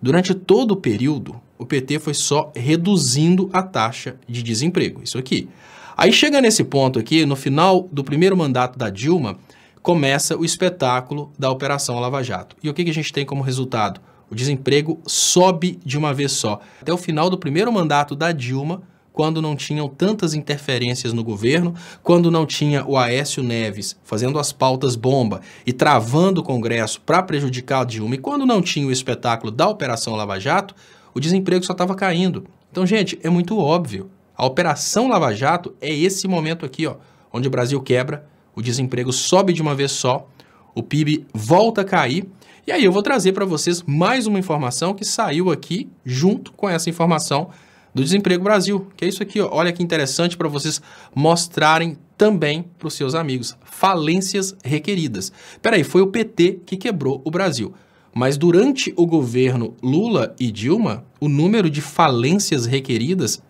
Durante todo o período, o PT foi só reduzindo a taxa de desemprego. Isso aqui. Aí chega nesse ponto aqui, no final do primeiro mandato da Dilma, começa o espetáculo da Operação Lava Jato. E o que a gente tem como resultado? O desemprego sobe de uma vez só. Até o final do primeiro mandato da Dilma, quando não tinham tantas interferências no governo, quando não tinha o Aécio Neves fazendo as pautas bomba e travando o Congresso para prejudicar a Dilma, e quando não tinha o espetáculo da Operação Lava Jato, o desemprego só estava caindo. Então, gente, é muito óbvio. A Operação Lava Jato é esse momento aqui, ó, onde o Brasil quebra, o desemprego sobe de uma vez só, o PIB volta a cair. E aí eu vou trazer para vocês mais uma informação que saiu aqui junto com essa informação do Desemprego Brasil, que é isso aqui, ó. Olha que interessante para vocês mostrarem também para os seus amigos. Falências requeridas. Peraí, foi o PT que quebrou o Brasil. Mas durante o governo Lula e Dilma, o número de falências requeridas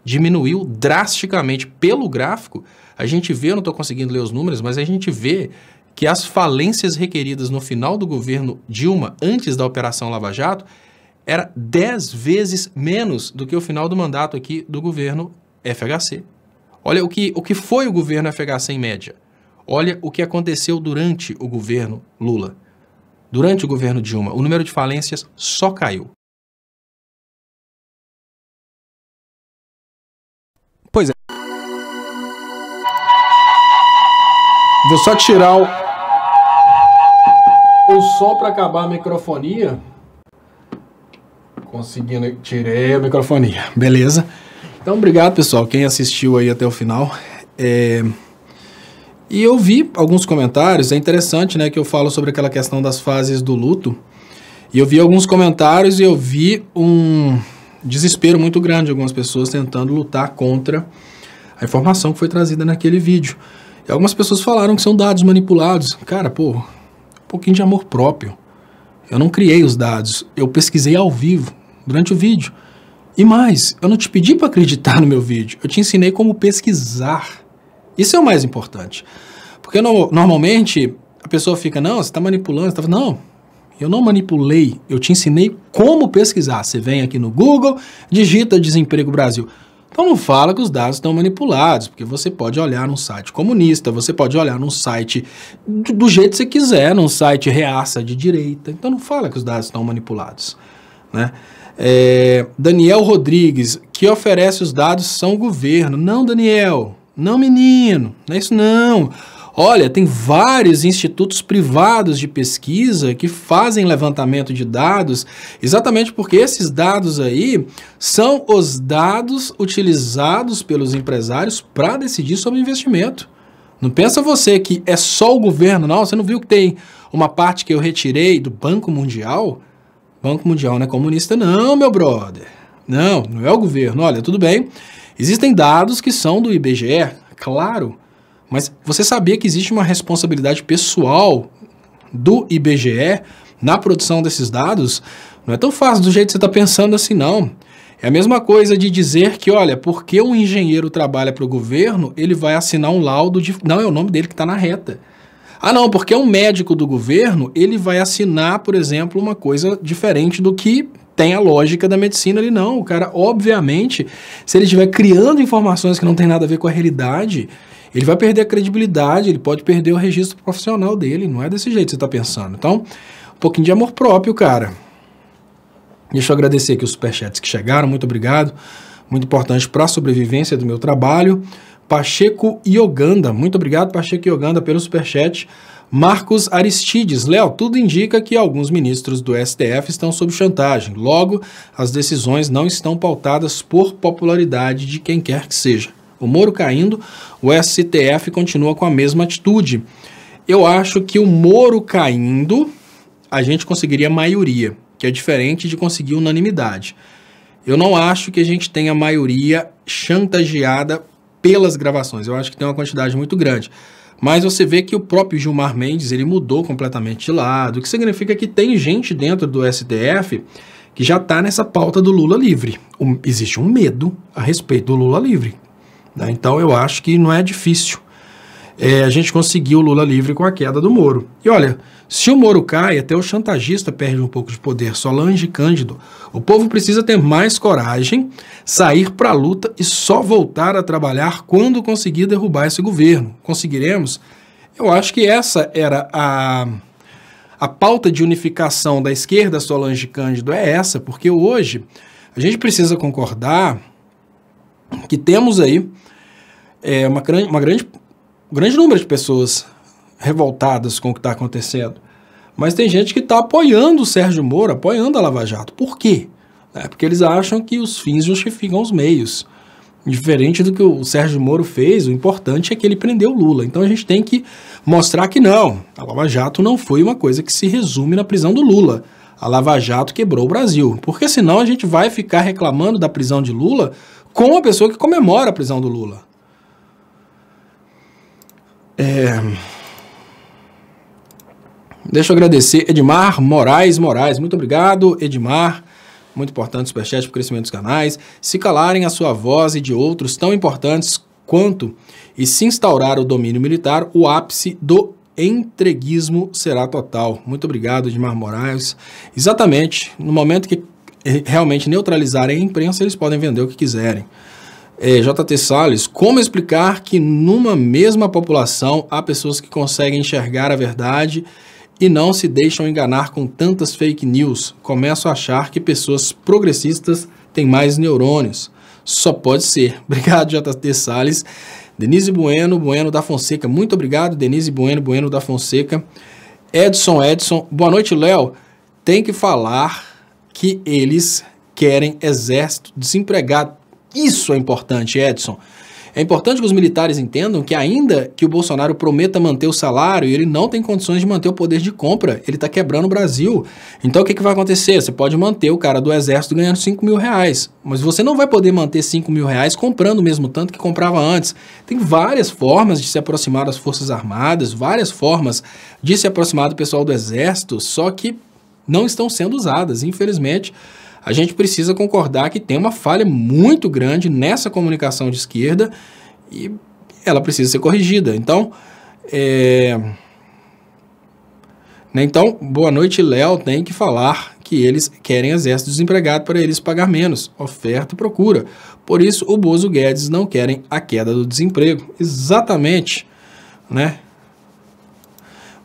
diminuiu drasticamente. Pelo gráfico, a gente vê, eu não estou conseguindo ler os números, mas a gente vê que as falências requeridas no final do governo Dilma, antes da Operação Lava Jato, era 10 vezes menos do que o final do mandato aqui do governo FHC. Olha o que foi o governo FHC em média. Olha o que aconteceu durante o governo Lula. Durante o governo Dilma, o número de falências só caiu. Pois é. Vou só tirar o som para acabar a microfonia. Conseguindo, tirei a microfonia, beleza? Então, obrigado, pessoal, quem assistiu aí até o final. E eu vi alguns comentários, é interessante, né, que eu falo sobre aquela questão das fases do luto. E eu vi alguns comentários e eu vi um desespero muito grande de algumas pessoas tentando lutar contra a informação que foi trazida naquele vídeo. E algumas pessoas falaram que são dados manipulados. Cara, pô, um pouquinho de amor próprio. Eu não criei os dados, eu pesquisei ao vivo, durante o vídeo. E mais, eu não te pedi para acreditar no meu vídeo, eu te ensinei como pesquisar. Isso é o mais importante. Porque normalmente a pessoa fica, não, você está manipulando, você tá... Não, eu não manipulei, eu te ensinei como pesquisar. Você vem aqui no Google, digita Desemprego Brasil. Então não fala que os dados estão manipulados, porque você pode olhar num site comunista, você pode olhar num site do jeito que você quiser, num site reaça de direita. Então não fala que os dados estão manipulados, né? Daniel Rodrigues, que oferece os dados são o governo. Não, Daniel, não, menino, não é isso não. Olha, tem vários institutos privados de pesquisa que fazem levantamento de dados, exatamente porque esses dados aí são os dados utilizados pelos empresários para decidir sobre investimento. Não pensa você que é só o governo, não. Você não viu que tem uma parte que eu retirei do Banco Mundial? Banco Mundial não é comunista não, meu brother. Não, não é o governo. Olha, tudo bem. Existem dados que são do IBGE, claro. Mas você sabia que existe uma responsabilidade pessoal do IBGE na produção desses dados? Não é tão fácil do jeito que você está pensando assim, não. É a mesma coisa de dizer que, olha, porque um engenheiro trabalha para o governo, ele vai assinar um laudo de... Não, é o nome dele que está na reta. Ah, não, porque é um médico do governo, ele vai assinar, por exemplo, uma coisa diferente do que tem a lógica da medicina ali. Não, o cara, obviamente, se ele estiver criando informações que não tem nada a ver com a realidade... Ele vai perder a credibilidade, ele pode perder o registro profissional dele. Não é desse jeito que você está pensando. Então, um pouquinho de amor próprio, cara. Deixa eu agradecer aqui os superchats que chegaram. Muito obrigado. Muito importante para a sobrevivência do meu trabalho. Pacheco Ioganda. Muito obrigado, Pacheco Ioganda, pelo superchat. Marcos Aristides. Léo, tudo indica que alguns ministros do STF estão sob chantagem. Logo, as decisões não estão pautadas por popularidade de quem quer que seja. O Moro caindo, o STF continua com a mesma atitude. Eu acho que o Moro caindo, a gente conseguiria maioria, que é diferente de conseguir unanimidade. Eu não acho que a gente tenha maioria chantageada pelas gravações. Eu acho que tem uma quantidade muito grande. Mas você vê que o próprio Gilmar Mendes, ele mudou completamente de lado, o que significa que tem gente dentro do STF que já está nessa pauta do Lula livre. Existe um medo a respeito do Lula livre. Então eu acho que não é difícil. a gente conseguiu o Lula livre com a queda do Moro. E olha, se o Moro cai, até o chantagista perde um pouco de poder. Solange Cândido. O povo precisa ter mais coragem, sair para a luta e só voltar a trabalhar quando conseguir derrubar esse governo. Conseguiremos? Eu acho que essa era a pauta de unificação da esquerda, Solange Cândido, é essa, porque hoje a gente precisa concordar que temos aí um grande número de pessoas revoltadas com o que está acontecendo. Mas tem gente que está apoiando o Sérgio Moro, apoiando a Lava Jato. Por quê? Porque eles acham que os fins justificam os meios. Diferente do que o Sérgio Moro fez, o importante é que ele prendeu o Lula. Então a gente tem que mostrar que não. A Lava Jato não foi uma coisa que se resume na prisão do Lula. A Lava Jato quebrou o Brasil. Porque senão a gente vai ficar reclamando da prisão de Lula com a pessoa que comemora a prisão do Lula. Deixa eu agradecer Edmar Moraes. Muito obrigado, Edmar. Muito importante o superchat para o crescimento dos canais. Se calarem a sua voz e de outros tão importantes quanto e se instaurar o domínio militar, o ápice do entreguismo será total. Muito obrigado, Edmar Moraes. Exatamente, no momento que realmente neutralizarem a imprensa, eles podem vender o que quiserem. JT Salles, como explicar que numa mesma população há pessoas que conseguem enxergar a verdade e não se deixam enganar com tantas fake news? Começo a achar que pessoas progressistas têm mais neurônios. Só pode ser. Obrigado, JT Salles. Denise Bueno da Fonseca. Muito obrigado, Denise Bueno da Fonseca. Edson. Boa noite, Léo. Tem que falar que eles querem exército desempregado. Isso é importante, Edson. É importante que os militares entendam que ainda que o Bolsonaro prometa manter o salário, ele não tem condições de manter o poder de compra. Ele está quebrando o Brasil. Então o que vai acontecer? Você pode manter o cara do exército ganhando 5 mil reais, mas você não vai poder manter 5 mil reais comprando o mesmo tanto que comprava antes. Tem várias formas de se aproximar das Forças Armadas, várias formas de se aproximar do pessoal do exército, só que não estão sendo usadas, infelizmente. A gente precisa concordar que tem uma falha muito grande nessa comunicação de esquerda e ela precisa ser corrigida. Então, boa noite, Léo. Tem que falar que eles querem exército desempregado para eles pagar menos. Oferta e procura. Por isso, o Bozo Guedes não querem a queda do desemprego. Exatamente, né?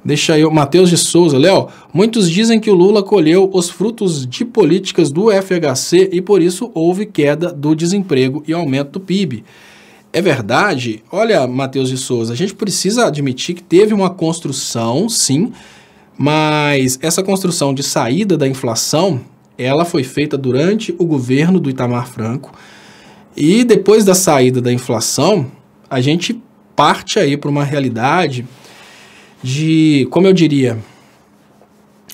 Deixa eu, Matheus de Souza. Léo, muitos dizem que o Lula colheu os frutos de políticas do FHC e por isso houve queda do desemprego e aumento do PIB. É verdade? Olha, Matheus de Souza, a gente precisa admitir que teve uma construção, sim, mas essa construção de saída da inflação, ela foi feita durante o governo do Itamar Franco e depois da saída da inflação, a gente parte aí para uma realidade de, como eu diria,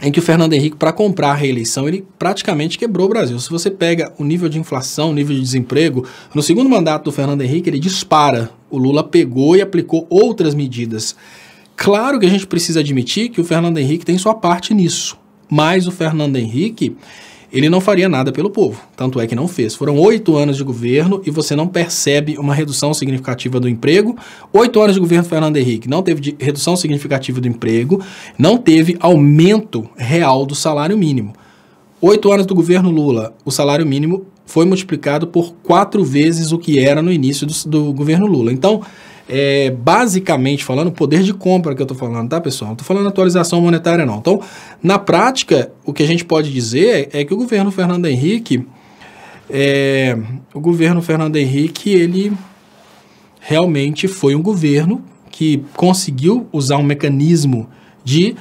em que o Fernando Henrique, para comprar a reeleição, ele praticamente quebrou o Brasil. Se você pega o nível de inflação, o nível de desemprego, no segundo mandato do Fernando Henrique, ele dispara. O Lula pegou e aplicou outras medidas. Claro que a gente precisa admitir que o Fernando Henrique tem sua parte nisso, mas o Fernando Henrique, ele não faria nada pelo povo, tanto é que não fez. Foram 8 anos de governo e você não percebe uma redução significativa do emprego. 8 anos de governo do Fernando Henrique, não teve redução significativa do emprego, não teve aumento real do salário mínimo. 8 anos do governo Lula, o salário mínimo foi multiplicado por 4 vezes o que era no início do governo Lula. Então, basicamente falando, o poder de compra que eu estou falando, tá, pessoal? Não estou falando atualização monetária, não. Então, na prática, o que a gente pode dizer é que o governo Fernando Henrique, ele realmente foi um governo que conseguiu usar um mecanismo de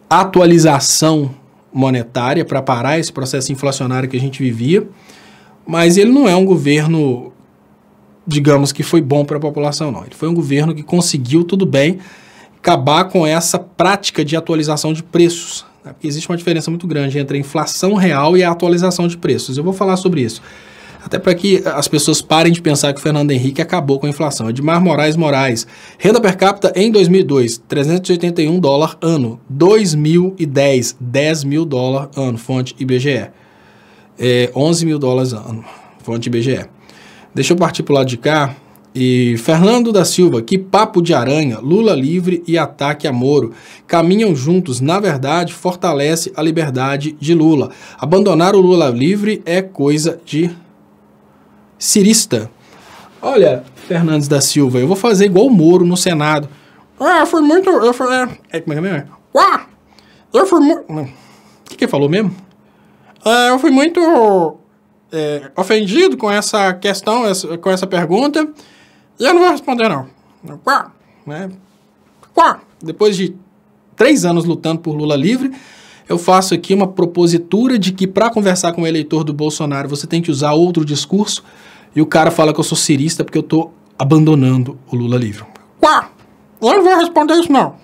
atualização monetária para parar esse processo inflacionário que a gente vivia, mas ele não é um governo, digamos, que foi bom para a população, não. Ele foi um governo que conseguiu, tudo bem, acabar com essa prática de atualização de preços, né? Porque existe uma diferença muito grande entre a inflação real e a atualização de preços. Eu vou falar sobre isso, até para que as pessoas parem de pensar que o Fernando Henrique acabou com a inflação. Edmar Moraes. Renda per capita em 2002, $381 ano. 2010, $10.000 ano, fonte IBGE. $11.000 ano, fonte IBGE. Deixa eu partir para o lado de cá. E Fernando da Silva, que papo de aranha, Lula livre e ataque a Moro. Caminham juntos, na verdade, fortalece a liberdade de Lula. Abandonar o Lula livre é coisa de cirista. Olha, Fernandes da Silva, eu vou fazer igual o Moro no Senado. Foi muito... como é que é mesmo? Eu fui muito... O que ele falou mesmo? Eu fui muito ofendido com essa questão, com essa pergunta, e eu não vou responder, não. Depois de 3 anos lutando por Lula livre, eu faço aqui uma propositura de que para conversar com o eleitor do Bolsonaro você tem que usar outro discurso, e o cara fala que eu sou cirista porque eu tô abandonando o Lula livre. Eu não vou responder isso, não.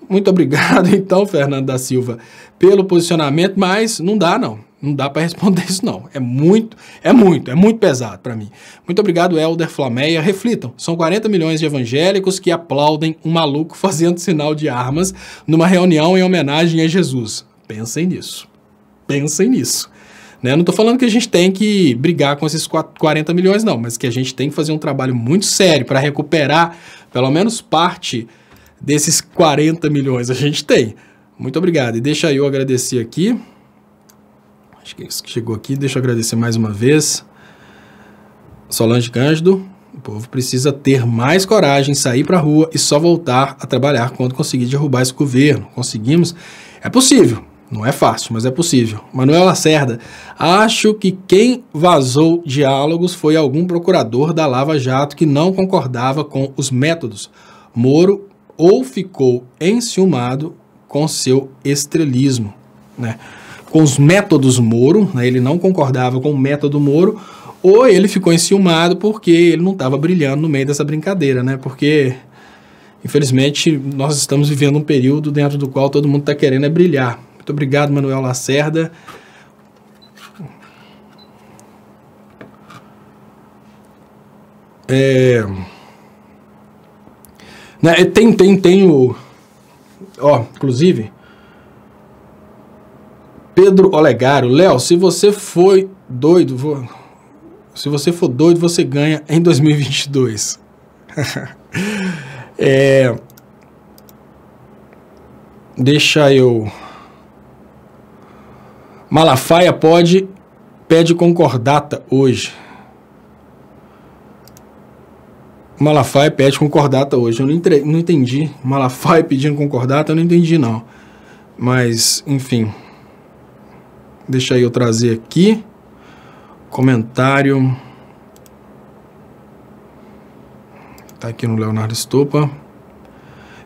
Muito obrigado, então, Fernando da Silva, pelo posicionamento, mas não dá, não. Não dá para responder isso, não. É muito pesado para mim. Muito obrigado, Helder Flameia. Reflitam, são 40 milhões de evangélicos que aplaudem um maluco fazendo sinal de armas numa reunião em homenagem a Jesus. Pensem nisso. Né? Não estou falando que a gente tem que brigar com esses 40 milhões, não, mas que a gente tem que fazer um trabalho muito sério para recuperar pelo menos parte desses 40 milhões. A gente tem. Muito obrigado. E deixa eu agradecer aqui. Acho que é isso que chegou aqui. Deixa eu agradecer mais uma vez. Solange Cândido. O povo precisa ter mais coragem, sair para a rua e só voltar a trabalhar quando conseguir derrubar esse governo. Conseguimos? É possível. Não é fácil, mas é possível. Manuel Lacerda. Acho que quem vazou diálogos foi algum procurador da Lava Jato que não concordava com os métodos. Moro ou ficou enciumado com seu estrelismo, né? Com os métodos Moro, né? Ele não concordava com o método Moro, ou ele ficou enciumado porque ele não estava brilhando no meio dessa brincadeira, né? Porque, infelizmente, nós estamos vivendo um período dentro do qual todo mundo está querendo brilhar. Muito obrigado, Manuel Lacerda. Né, tem o... inclusive... Pedro Olegário. Léo, se você for doido, você ganha em 2022. Deixa eu... Malafaia pede concordata hoje. Malafaia pede concordata hoje. Eu não entendi. Malafaia pedindo concordata, eu não entendi, não. Mas, enfim. Deixa eu trazer aqui. Comentário. Tá aqui no Leonardo Estopa.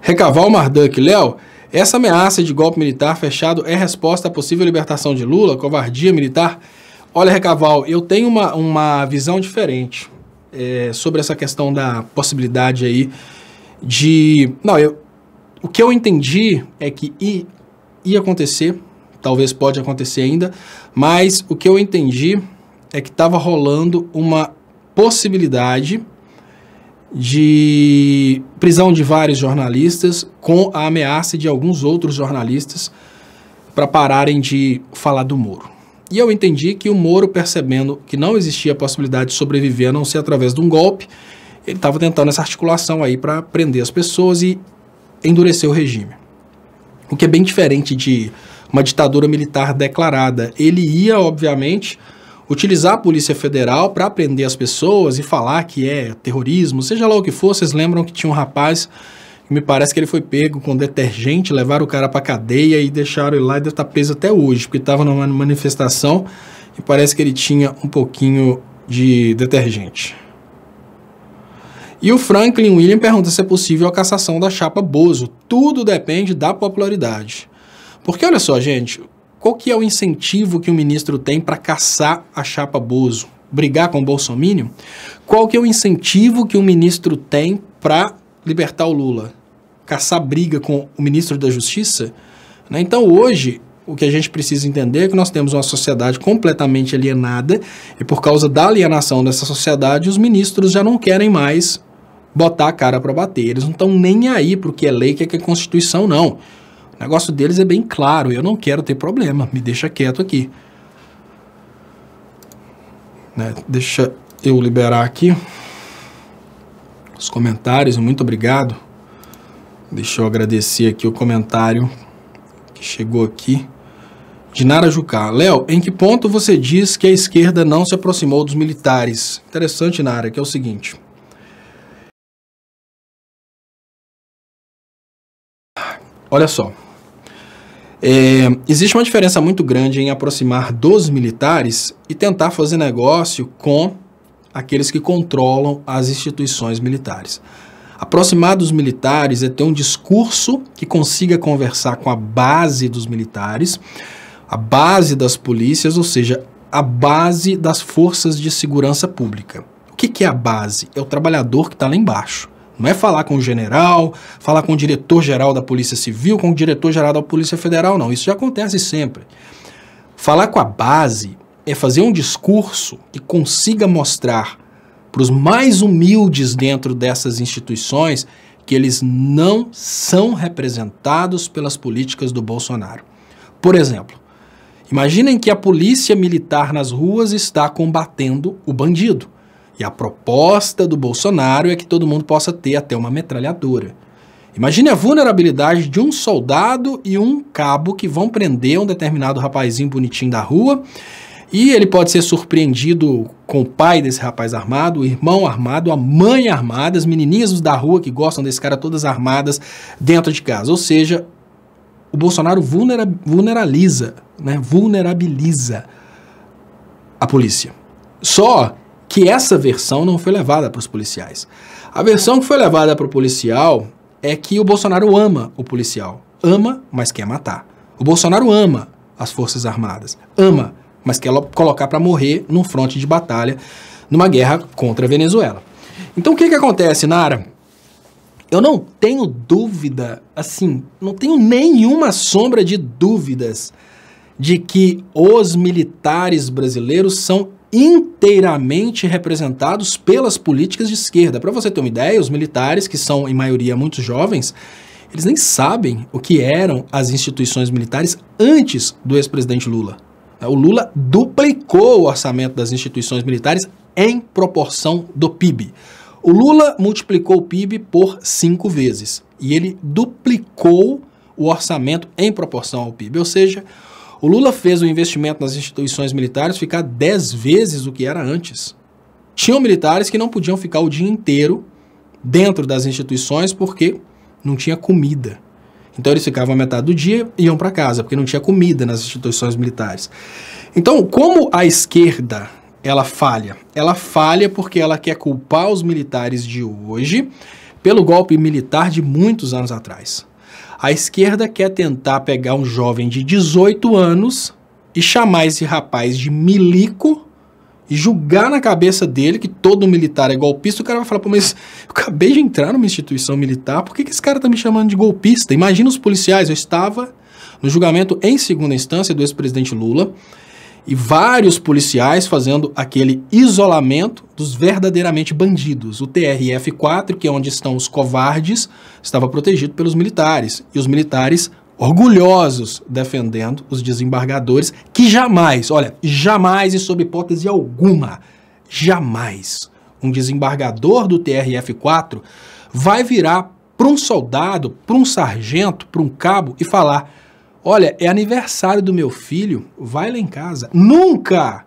Recaval Marduk. Léo, essa ameaça de golpe militar fechado é resposta à possível libertação de Lula? Covardia militar? Olha, Recaval, eu tenho uma visão diferente sobre essa questão da possibilidade aí de... o que eu entendi é que ia acontecer, talvez pode acontecer ainda, mas o que eu entendi é que estava rolando uma possibilidade de prisão de vários jornalistas com a ameaça de alguns outros jornalistas para pararem de falar do Moro. E eu entendi que o Moro, percebendo que não existia a possibilidade de sobreviver a não ser através de um golpe, ele estava tentando essa articulação aí para prender as pessoas e endurecer o regime. O que é bem diferente de uma ditadura militar declarada. Ele ia, obviamente, utilizar a Polícia Federal para prender as pessoas e falar que é terrorismo, seja lá o que for. Vocês lembram que tinha um rapaz, me parece que ele foi pego com detergente, levaram o cara para cadeia e deixaram ele lá e deve estar preso até hoje, porque estava numa manifestação e parece que ele tinha um pouquinho de detergente. E o Franklin William pergunta se é possível a cassação da chapa Bozo. Tudo depende da popularidade. Porque olha só, gente, qual que é o incentivo que o ministro tem para caçar a chapa Bozo? Brigar com o Bolsonaro? Qual que é o incentivo que o ministro tem para libertar o Lula? Caçar briga com o ministro da Justiça? Né? Então hoje, o que a gente precisa entender é que nós temos uma sociedade completamente alienada e por causa da alienação dessa sociedade, os ministros já não querem mais botar a cara para bater. Eles não estão nem aí para o que é lei, o que é Constituição, não. O negócio deles é bem claro, eu não quero ter problema, me deixa quieto aqui. Né? Deixa eu liberar aqui. os comentários, muito obrigado. Deixa eu agradecer aqui o comentário que chegou aqui. De Nara Jucá. Léo, em que ponto você diz que a esquerda não se aproximou dos militares? Interessante, Nara, que é o seguinte. Olha só. Existe uma diferença muito grande em aproximar dos militares e tentar fazer negócio com aqueles que controlam as instituições militares. Aproximar dos militares é ter um discurso que consiga conversar com a base dos militares, a base das polícias, ou seja, a base das forças de segurança pública. O que é a base? É o trabalhador que está lá embaixo. Não é falar com o general, falar com o diretor-geral da Polícia Civil, com o diretor-geral da Polícia Federal, não. Isso já acontece sempre. Falar com a base é fazer um discurso que consiga mostrar para os mais humildes dentro dessas instituições que eles não são representados pelas políticas do Bolsonaro. Por exemplo, imaginem que a polícia militar nas ruas está combatendo o bandido. E a proposta do Bolsonaro é que todo mundo possa ter até uma metralhadora. Imagine a vulnerabilidade de um soldado e um cabo que vão prender um determinado rapazinho bonitinho da rua e ele pode ser surpreendido com o pai desse rapaz armado, o irmão armado, a mãe armada, as menininhas da rua que gostam desse cara todas armadas dentro de casa. Ou seja, o Bolsonaro vulnerabiliza a polícia. Só que essa versão não foi levada para os policiais. A versão que foi levada para o policial é que o Bolsonaro ama o policial. Ama, mas quer matar. O Bolsonaro ama as Forças Armadas. Ama, mas quer colocar para morrer num fronte de batalha, numa guerra contra a Venezuela. Então o que acontece, Nara? Eu não tenho dúvida, assim, não tenho nenhuma sombra de dúvidas de que os militares brasileiros são inteiramente representados pelas políticas de esquerda. Para você ter uma ideia, os militares, que são em maioria muito jovens, eles nem sabem o que eram as instituições militares antes do ex-presidente Lula. O Lula duplicou o orçamento das instituições militares em proporção do PIB. O Lula multiplicou o PIB por 5 vezes e ele duplicou o orçamento em proporção ao PIB, ou seja, o Lula fez o investimento nas instituições militares ficar 10 vezes o que era antes. Tinham militares que não podiam ficar o dia inteiro dentro das instituições porque não tinha comida. Então eles ficavam a metade do dia e iam para casa, porque não tinha comida nas instituições militares. Então, como a esquerda ela falha? Ela falha porque ela quer culpar os militares de hoje pelo golpe militar de muitos anos atrás. A esquerda quer tentar pegar um jovem de 18 anos e chamar esse rapaz de milico e julgar na cabeça dele que todo militar é golpista. O cara vai falar, pô, mas eu acabei de entrar numa instituição militar, por que esse cara tá me chamando de golpista? Imagina os policiais, eu estava no julgamento em segunda instância do ex-presidente Lula e vários policiais fazendo aquele isolamento dos verdadeiramente bandidos. O TRF-4, que é onde estão os covardes, estava protegido pelos militares. E os militares orgulhosos defendendo os desembargadores que jamais, olha, jamais e sob hipótese alguma, jamais um desembargador do TRF-4 vai virar para um soldado, para um sargento, para um cabo e falar: olha, é aniversário do meu filho, vai lá em casa. Nunca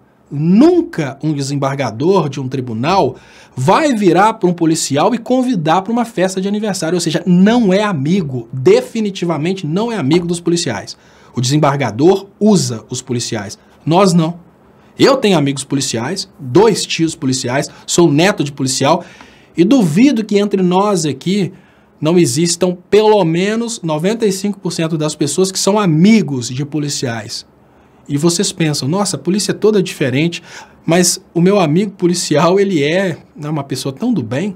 um desembargador de um tribunal vai virar para um policial e convidar para uma festa de aniversário. Ou seja, não é amigo, definitivamente não é amigo dos policiais. O desembargador usa os policiais, nós não. Eu tenho amigos policiais, 2 tios policiais, sou neto de policial e duvido que entre nós aqui não existam pelo menos 95% das pessoas que são amigos de policiais. E vocês pensam, nossa, a polícia é toda diferente, mas o meu amigo policial, ele é uma pessoa tão do bem,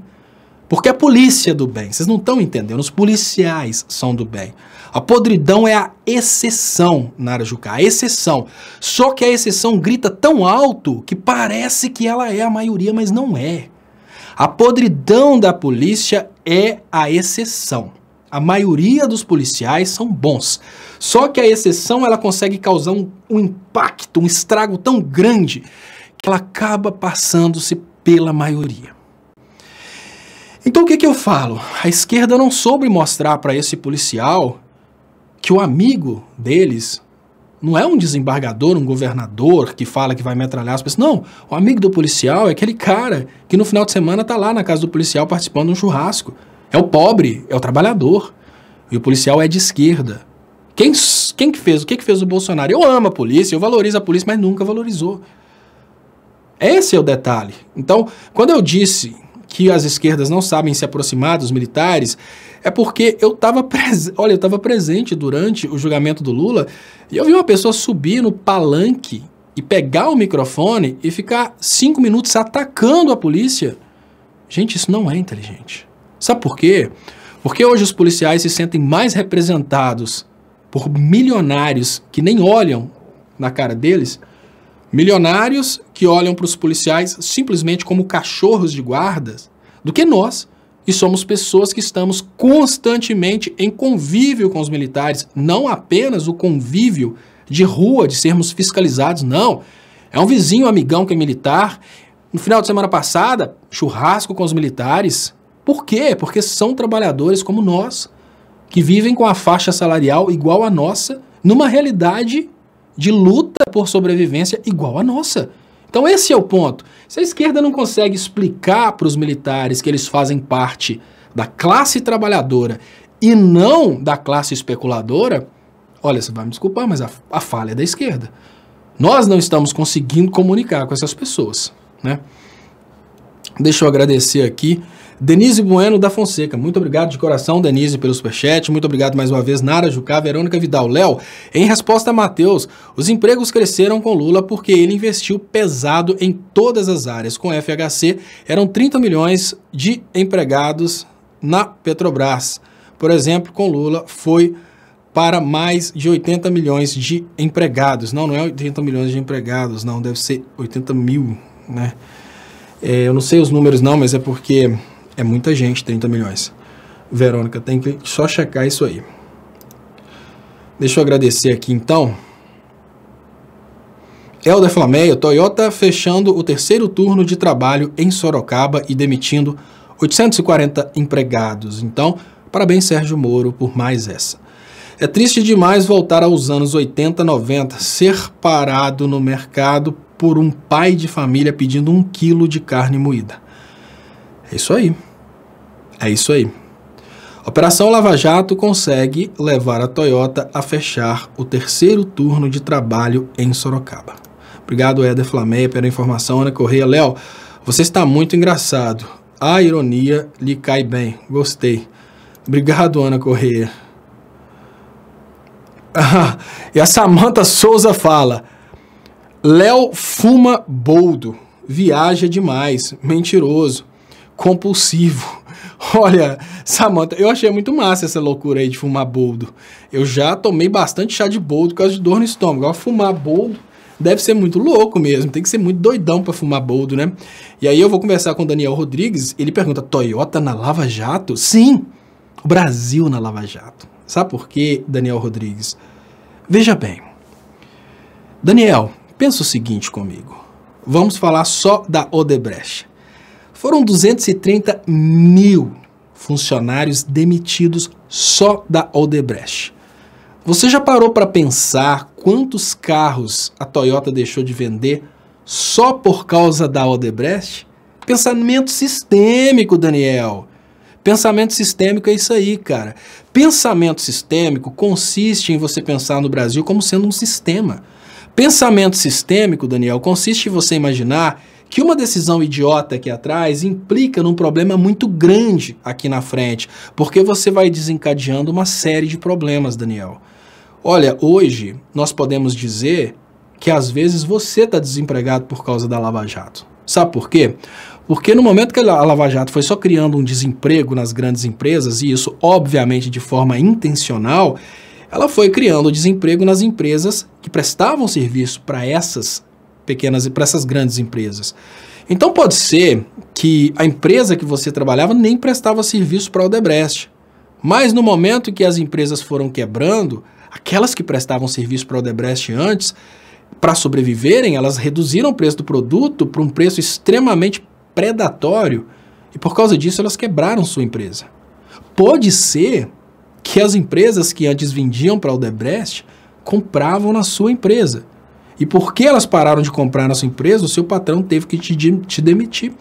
porque a polícia é do bem. Vocês não estão entendendo, os policiais são do bem. A podridão é a exceção, Nara Jucá, a exceção. Só que a exceção grita tão alto que parece que ela é a maioria, mas não é. A podridão da polícia é a exceção. A maioria dos policiais são bons. Só que a exceção ela consegue causar um impacto, um estrago tão grande que ela acaba passando-se pela maioria. Então o que eu falo? A esquerda não soube mostrar para esse policial que o amigo deles não é um desembargador, um governador que fala que vai metralhar as pessoas. Não, o amigo do policial é aquele cara que no final de semana tá lá na casa do policial participando de um churrasco. É o pobre, é o trabalhador. E o policial é de esquerda. Quem que fez? O que fez o Bolsonaro? Eu amo a polícia, eu valorizo a polícia, mas nunca valorizou. Esse é o detalhe. Então, quando eu disse que as esquerdas não sabem se aproximar dos militares, é porque eu estava presente durante o julgamento do Lula e eu vi uma pessoa subir no palanque e pegar o microfone e ficar 5 minutos atacando a polícia. Gente, isso não é inteligente. Sabe por quê? Porque hoje os policiais se sentem mais representados por milionários que nem olham na cara deles, milionários que olham para os policiais simplesmente como cachorros de guardas, do que nós. E somos pessoas que estamos constantemente em convívio com os militares, não apenas o convívio de rua, de sermos fiscalizados, não. É um vizinho, amigão que é militar. No final de semana passada, churrasco com os militares. Por quê? Porque são trabalhadores como nós, que vivem com a faixa salarial igual à nossa, numa realidade de luta por sobrevivência igual à nossa. Então esse é o ponto. Se a esquerda não consegue explicar para os militares que eles fazem parte da classe trabalhadora e não da classe especuladora, olha, você vai me desculpar, mas a falha é da esquerda. Nós não estamos conseguindo comunicar com essas pessoas, né? Deixa eu agradecer aqui Denise Bueno da Fonseca, muito obrigado de coração, Denise, pelo superchat, muito obrigado mais uma vez, Nara Jucá, Verônica Vidal. Léo, em resposta a Matheus, os empregos cresceram com Lula porque ele investiu pesado em todas as áreas. Com FHC, eram 30 milhões de empregados na Petrobras. Por exemplo, com Lula foi para mais de 80 milhões de empregados. Não é 80 milhões de empregados, não, deve ser 80 mil, né? Eu não sei os números não, mas é porque é muita gente, 30 milhões. Verônica, tem que só checar isso aí. Deixa eu agradecer aqui, então. Helder Flameia, Toyota fechando o terceiro turno de trabalho em Sorocaba e demitindo 840 empregados. Então, parabéns, Sérgio Moro, por mais essa. É triste demais voltar aos anos 80, 90, ser parado no mercado por um pai de família pedindo 1 quilo de carne moída. É isso aí. É isso aí. Operação Lava Jato consegue levar a Toyota a fechar o terceiro turno de trabalho em Sorocaba. Obrigado, Éder Flameia, pela informação. Ana Correia. Léo, você está muito engraçado. A ironia lhe cai bem. Gostei. Obrigado, Ana Correia. E a Samanta Souza fala: Léo fuma boldo, viaja demais, mentiroso, compulsivo. Olha, Samanta, eu achei muito massa essa loucura aí de fumar boldo. Eu já tomei bastante chá de boldo por causa de dor no estômago. Agora, fumar boldo deve ser muito louco mesmo, tem que ser muito doidão para fumar boldo, né? E aí eu vou conversar com o Daniel Rodrigues, ele pergunta, Toyota na Lava Jato? Sim, o Brasil na Lava Jato. Sabe por quê, Daniel Rodrigues? Veja bem, Daniel, pensa o seguinte comigo. Vamos falar só da Odebrecht. Foram 230 mil funcionários demitidos só da Odebrecht. Você já parou para pensar quantos carros a Toyota deixou de vender só por causa da Odebrecht? Pensamento sistêmico, Daniel. Pensamento sistêmico é isso aí, cara. Pensamento sistêmico consiste em você pensar no Brasil como sendo um sistema. Pensamento sistêmico, Daniel, consiste em você imaginar que uma decisão idiota aqui atrás implica num problema muito grande aqui na frente, porque você vai desencadeando uma série de problemas, Daniel. Olha, hoje nós podemos dizer que às vezes você está desempregado por causa da Lava Jato. Sabe por quê? Porque no momento que a Lava Jato foi só criando um desemprego nas grandes empresas, e isso obviamente de forma intencional, ela foi criando desemprego nas empresas que prestavam serviço para essas pequenas e para essas grandes empresas. Então pode ser que a empresa que você trabalhava nem prestava serviço para a Odebrecht. Mas no momento que as empresas foram quebrando, aquelas que prestavam serviço para a Odebrecht antes, para sobreviverem, elas reduziram o preço do produto para um preço extremamente predatório. E por causa disso, elas quebraram sua empresa. Pode ser que as empresas que antes vendiam para a Odebrecht compravam na sua empresa. E porque elas pararam de comprar na sua empresa, o seu patrão teve que te demitir.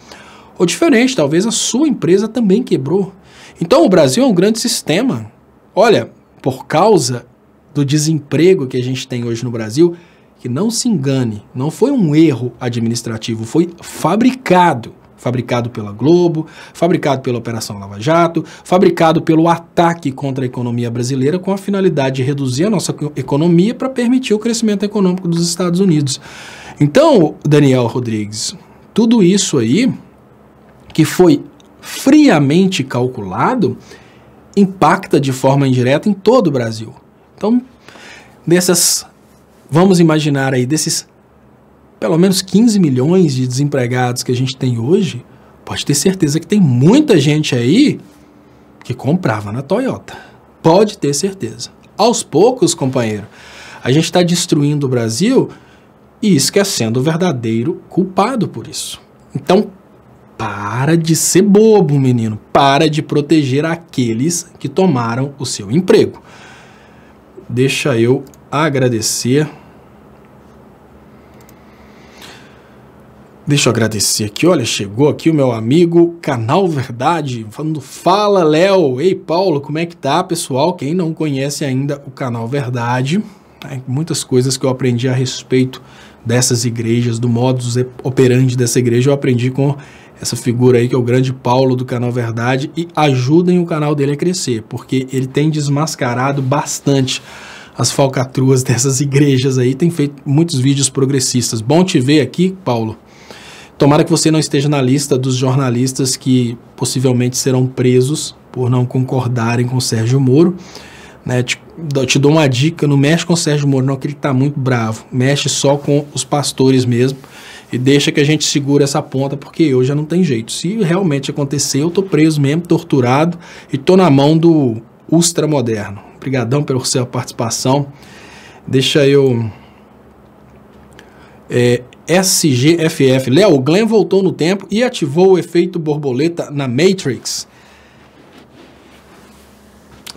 Ou diferente, talvez a sua empresa também quebrou. Então o Brasil é um grande sistema. Olha, por causa do desemprego que a gente tem hoje no Brasil, que não se engane, não foi um erro administrativo, foi fabricado. Fabricado pela Globo, fabricado pela Operação Lava Jato, fabricado pelo ataque contra a economia brasileira com a finalidade de reduzir a nossa economia para permitir o crescimento econômico dos Estados Unidos. Então, Daniel Rodrigues, tudo isso aí, que foi friamente calculado, impacta de forma indireta em todo o Brasil. Então, vamos imaginar aí, desses pelo menos 15 milhões de desempregados que a gente tem hoje, pode ter certeza que tem muita gente aí que comprava na Toyota. Pode ter certeza. Aos poucos, companheiro, a gente está destruindo o Brasil e esquecendo o verdadeiro culpado por isso. Então, para de ser bobo, menino. Para de proteger aqueles que tomaram o seu emprego. Deixa eu agradecer. Deixa eu agradecer aqui, olha, chegou aqui o meu amigo Canal Verdade, falando, fala Léo, ei Paulo, como é que tá, pessoal? Quem não conhece ainda o Canal Verdade, muitas coisas que eu aprendi a respeito dessas igrejas, do modus operandi dessa igreja, eu aprendi com essa figura aí que é o grande Paulo do Canal Verdade, e ajudem o canal dele a crescer, porque ele tem desmascarado bastante as falcatruas dessas igrejas aí, tem feito muitos vídeos progressistas. Bom te ver aqui, Paulo. Tomara que você não esteja na lista dos jornalistas que possivelmente serão presos por não concordarem com o Sérgio Moro. Né? Te dou uma dica, não mexe com o Sérgio Moro não, que ele está muito bravo. Mexe só com os pastores mesmo e deixa que a gente segura essa ponta, porque eu já não tem jeito. Se realmente acontecer, eu tô preso mesmo, torturado e tô na mão do ultramoderno. Obrigadão pela sua participação. Deixa eu... SGFF. Léo, o Glenn voltou no tempo e ativou o efeito borboleta na Matrix.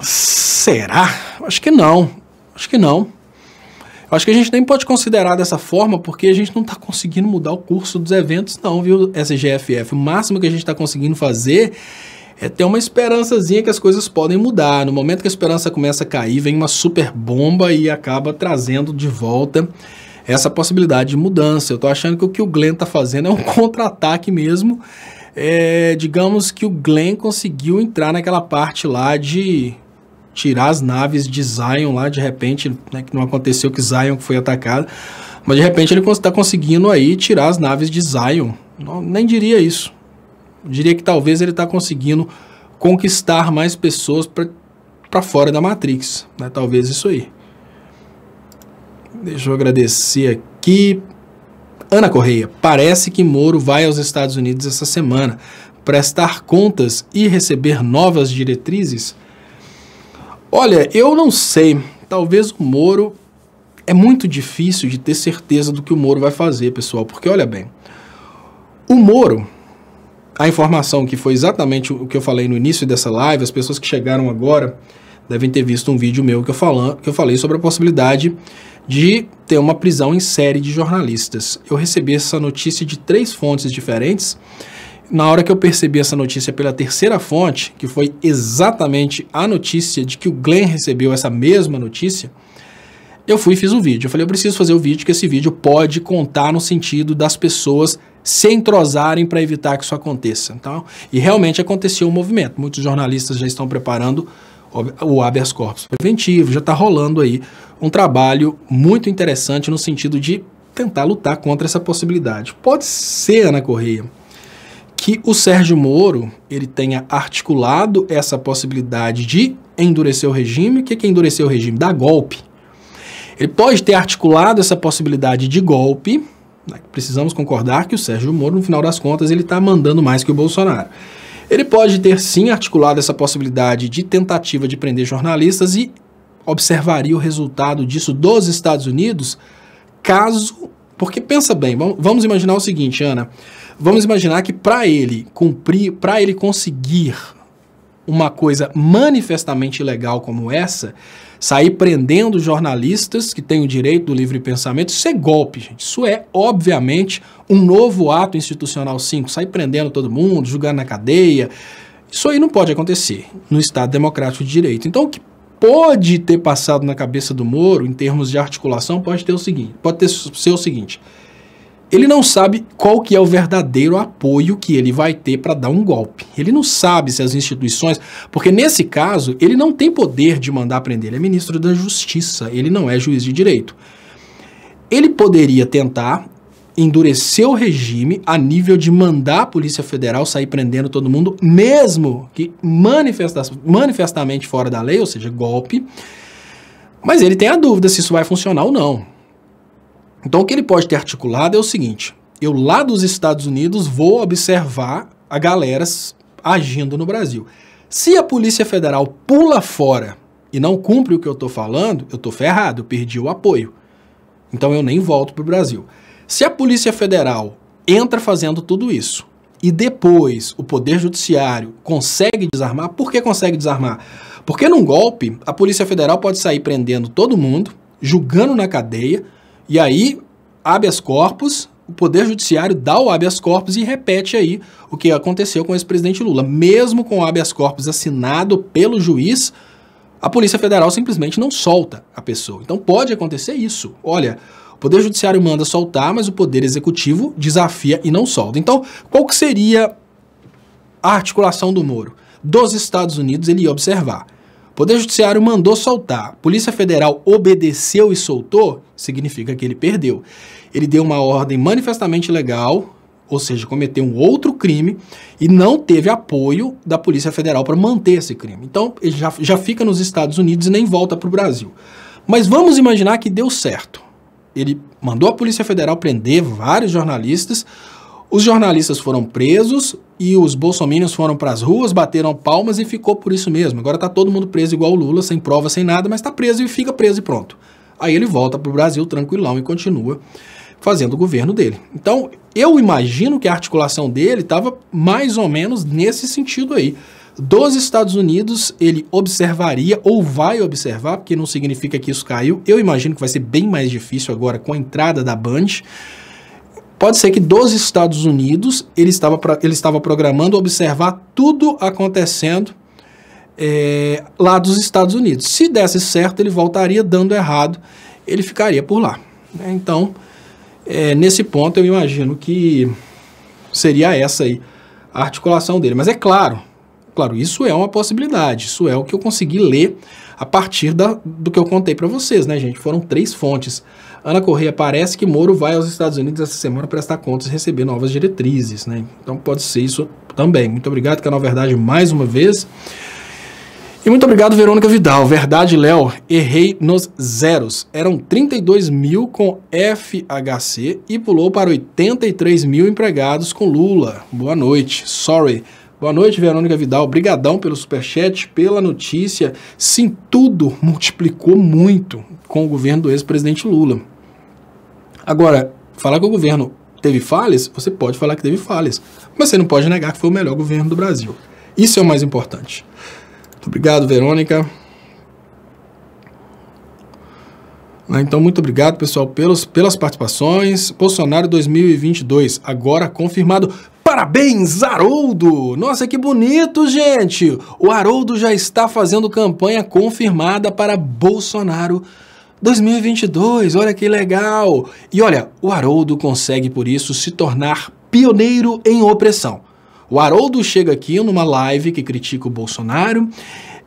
Será? Acho que não. Acho que não. Acho que a gente nem pode considerar dessa forma, porque a gente não está conseguindo mudar o curso dos eventos não, viu, SGFF? O máximo que a gente está conseguindo fazer é ter uma esperançazinha que as coisas podem mudar. No momento que a esperança começa a cair, vem uma super bomba e acaba trazendo de volta essa possibilidade de mudança. Eu tô achando que o que o Glenn tá fazendo é um contra-ataque mesmo. Digamos que o Glenn conseguiu entrar naquela parte lá de tirar as naves de Zion lá, de repente, né, que não aconteceu que Zion foi atacado, mas de repente ele está conseguindo aí tirar as naves de Zion. Não, nem diria isso. Eu diria que talvez ele está conseguindo conquistar mais pessoas para fora da Matrix. Né? Talvez isso aí. Deixa eu agradecer aqui. Ana Correia, parece que Moro vai aos Estados Unidos essa semana prestar contas e receber novas diretrizes. Olha, eu não sei. Talvez o Moro... É muito difícil de ter certeza do que o Moro vai fazer, pessoal. Porque, olha bem, o Moro... A informação que foi exatamente o que eu falei no início dessa live, as pessoas que chegaram agora devem ter visto um vídeo meu que eu falei sobre a possibilidade de ter uma prisão em série de jornalistas. Eu recebi essa notícia de 3 fontes diferentes. Na hora que eu percebi essa notícia pela terceira fonte, que foi exatamente a notícia de que o Glenn recebeu essa mesma notícia, eu fui e fiz um vídeo. Eu falei, eu preciso fazer o vídeo, que esse vídeo pode contar no sentido das pessoas se entrosarem para evitar que isso aconteça. Então, e realmente aconteceu um movimento. Muitos jornalistas já estão preparando o habeas corpus preventivo, já está rolando aí um trabalho muito interessante no sentido de tentar lutar contra essa possibilidade. Pode ser, Ana Correia, que o Sérgio Moro ele tenha articulado essa possibilidade de endurecer o regime. O que é endurecer o regime? Dar golpe. Ele pode ter articulado essa possibilidade de golpe. Precisamos concordar que o Sérgio Moro, no final das contas, ele está mandando mais que o Bolsonaro. Ele pode ter, sim, articulado essa possibilidade de tentativa de prender jornalistas e observaria o resultado disso dos Estados Unidos caso Porque pensa bem, vamos imaginar o seguinte, Ana. Vamos imaginar que para ele conseguir uma coisa manifestamente ilegal como essa, sair prendendo jornalistas que têm o direito do livre pensamento, isso é golpe, gente. Isso é, obviamente, um novo ato institucional 5, sair prendendo todo mundo, julgando na cadeia. Isso aí não pode acontecer no Estado Democrático de Direito. Então, o que pode ter passado na cabeça do Moro, em termos de articulação, pode ser o seguinte. Ele não sabe qual que é o verdadeiro apoio que ele vai ter para dar um golpe. Ele não sabe se as instituições... Porque, nesse caso, ele não tem poder de mandar prender. Ele é ministro da Justiça, ele não é juiz de direito. Ele poderia tentar endurecer o regime a nível de mandar a Polícia Federal sair prendendo todo mundo, mesmo que manifestamente fora da lei, ou seja, golpe. Mas ele tem a dúvida se isso vai funcionar ou não. Então, o que ele pode ter articulado é o seguinte: eu lá dos Estados Unidos vou observar a galera agindo no Brasil. Se a Polícia Federal pula fora e não cumpre o que eu estou falando, eu estou ferrado, eu perdi o apoio. Então, eu nem volto para o Brasil. Se a Polícia Federal entra fazendo tudo isso e depois o Poder Judiciário consegue desarmar, por que consegue desarmar? Porque num golpe, a Polícia Federal pode sair prendendo todo mundo, julgando na cadeia, e aí, habeas corpus, o Poder Judiciário dá o habeas corpus e repete aí o que aconteceu com o ex-presidente Lula. Mesmo com o habeas corpus assinado pelo juiz, a Polícia Federal simplesmente não solta a pessoa. Então pode acontecer isso. Olha, o Poder Judiciário manda soltar, mas o Poder Executivo desafia e não solta. Então, qual que seria a articulação do Moro? Dos Estados Unidos ele ia observar. O Poder Judiciário mandou soltar, a Polícia Federal obedeceu e soltou, significa que ele perdeu. Ele deu uma ordem manifestamente ilegal, ou seja, cometeu um outro crime e não teve apoio da Polícia Federal para manter esse crime. Então, ele já fica nos Estados Unidos e nem volta para o Brasil. Mas vamos imaginar que deu certo. Ele mandou a Polícia Federal prender vários jornalistas, os jornalistas foram presos e os bolsominions foram para as ruas, bateram palmas e ficou por isso mesmo. Agora está todo mundo preso igual o Lula, sem prova, sem nada, mas está preso e fica preso e pronto. Aí ele volta para o Brasil tranquilão e continua fazendo o governo dele. Então, eu imagino que a articulação dele estava mais ou menos nesse sentido aí. Dos Estados Unidos, ele observaria ou vai observar, porque não significa que isso caiu. Eu imagino que vai ser bem mais difícil agora com a entrada da Band. Pode ser que dos Estados Unidos ele estava programando observar tudo acontecendo lá dos Estados Unidos. Se desse certo, ele voltaria, dando errado, ele ficaria por lá. Então, nesse ponto, eu imagino que seria essa aí a articulação dele. Mas é claro, isso é uma possibilidade, isso é o que eu consegui ler a partir do que eu contei para vocês, né, gente? Foram 3 fontes. Ana Correia, parece que Moro vai aos Estados Unidos essa semana prestar contas e receber novas diretrizes, né? Então pode ser isso também. Muito obrigado, Canal Verdade, mais uma vez. E muito obrigado, Verônica Vidal. Verdade, Léo, errei nos zeros. Eram 32 mil com FHC e pulou para 83 mil empregados com Lula. Boa noite. Sorry. Boa noite, Verônica Vidal. Obrigadão pelo superchat, pela notícia. Sim, tudo multiplicou muito com o governo do ex-presidente Lula. Agora, falar que o governo teve falhas, você pode falar que teve falhas, mas você não pode negar que foi o melhor governo do Brasil. Isso é o mais importante. Muito obrigado, Verônica. Então, muito obrigado, pessoal, pelas participações. Bolsonaro 2022, agora confirmado. Parabéns, Haroldo! Nossa, que bonito, gente! O Haroldo já está fazendo campanha confirmada para Bolsonaro 2022. Olha que legal! E olha, o Haroldo consegue, por isso, se tornar pioneiro em opressão. O Haroldo chega aqui numa live que critica o Bolsonaro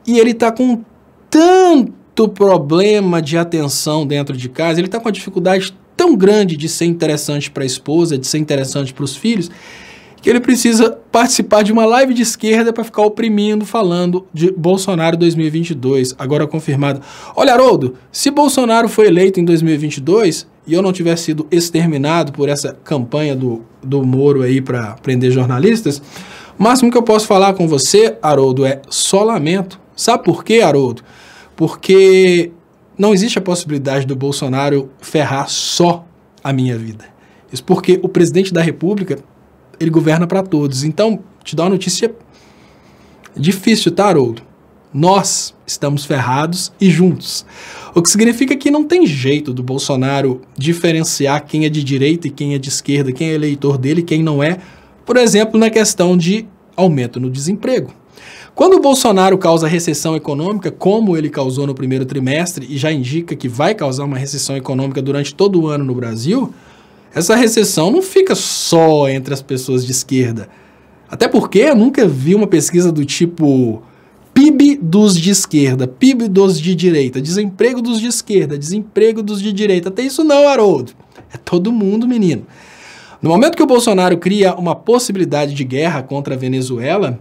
e ele está com tanto problema de atenção dentro de casa, ele está com uma dificuldade tão grande de ser interessante para a esposa, de ser interessante para os filhos, que ele precisa participar de uma live de esquerda para ficar oprimindo, falando de Bolsonaro 2022, agora confirmado. Olha, Haroldo, se Bolsonaro foi eleito em 2022 e eu não tivesse sido exterminado por essa campanha do Moro aí para prender jornalistas, o máximo que eu posso falar com você, Haroldo, é só lamento. Sabe por quê, Haroldo? Porque não existe a possibilidade do Bolsonaro ferrar só a minha vida. Isso porque o presidente da República, ele governa para todos. Então, te dá uma notícia difícil, tá, Haroldo? Nós estamos ferrados e juntos. O que significa que não tem jeito do Bolsonaro diferenciar quem é de direita e quem é de esquerda, quem é eleitor dele e quem não é, por exemplo, na questão de aumento no desemprego. Quando o Bolsonaro causa recessão econômica, como ele causou no primeiro trimestre, e já indica que vai causar uma recessão econômica durante todo o ano no Brasil, essa recessão não fica só entre as pessoas de esquerda. Até porque eu nunca vi uma pesquisa do tipo PIB dos de esquerda, PIB dos de direita, desemprego dos de esquerda, desemprego dos de direita. Tem isso não, Haroldo. É todo mundo, menino. No momento que o Bolsonaro cria uma possibilidade de guerra contra a Venezuela,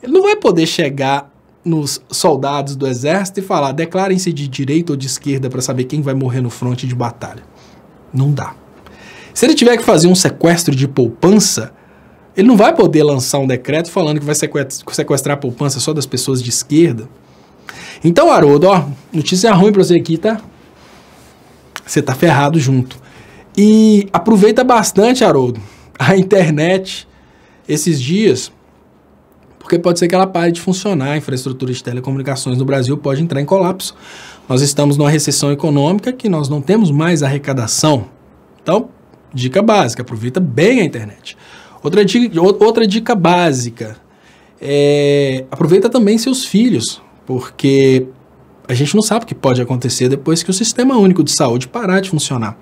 ele não vai poder chegar nos soldados do exército e falar: declarem-se de direita ou de esquerda para saber quem vai morrer no fronte de batalha. Não dá. Se ele tiver que fazer um sequestro de poupança, ele não vai poder lançar um decreto falando que vai sequestrar a poupança só das pessoas de esquerda. Então, Haroldo, ó, notícia ruim para você aqui, tá? Você tá ferrado junto. E aproveita bastante, Haroldo, a internet esses dias, porque pode ser que ela pare de funcionar. A infraestrutura de telecomunicações no Brasil pode entrar em colapso. Nós estamos numa recessão econômica que nós não temos mais arrecadação. Então, dica básica, aproveita bem a internet. Outra dica básica, aproveita também seus filhos, porque a gente não sabe o que pode acontecer depois que o Sistema Único de Saúde parar de funcionar.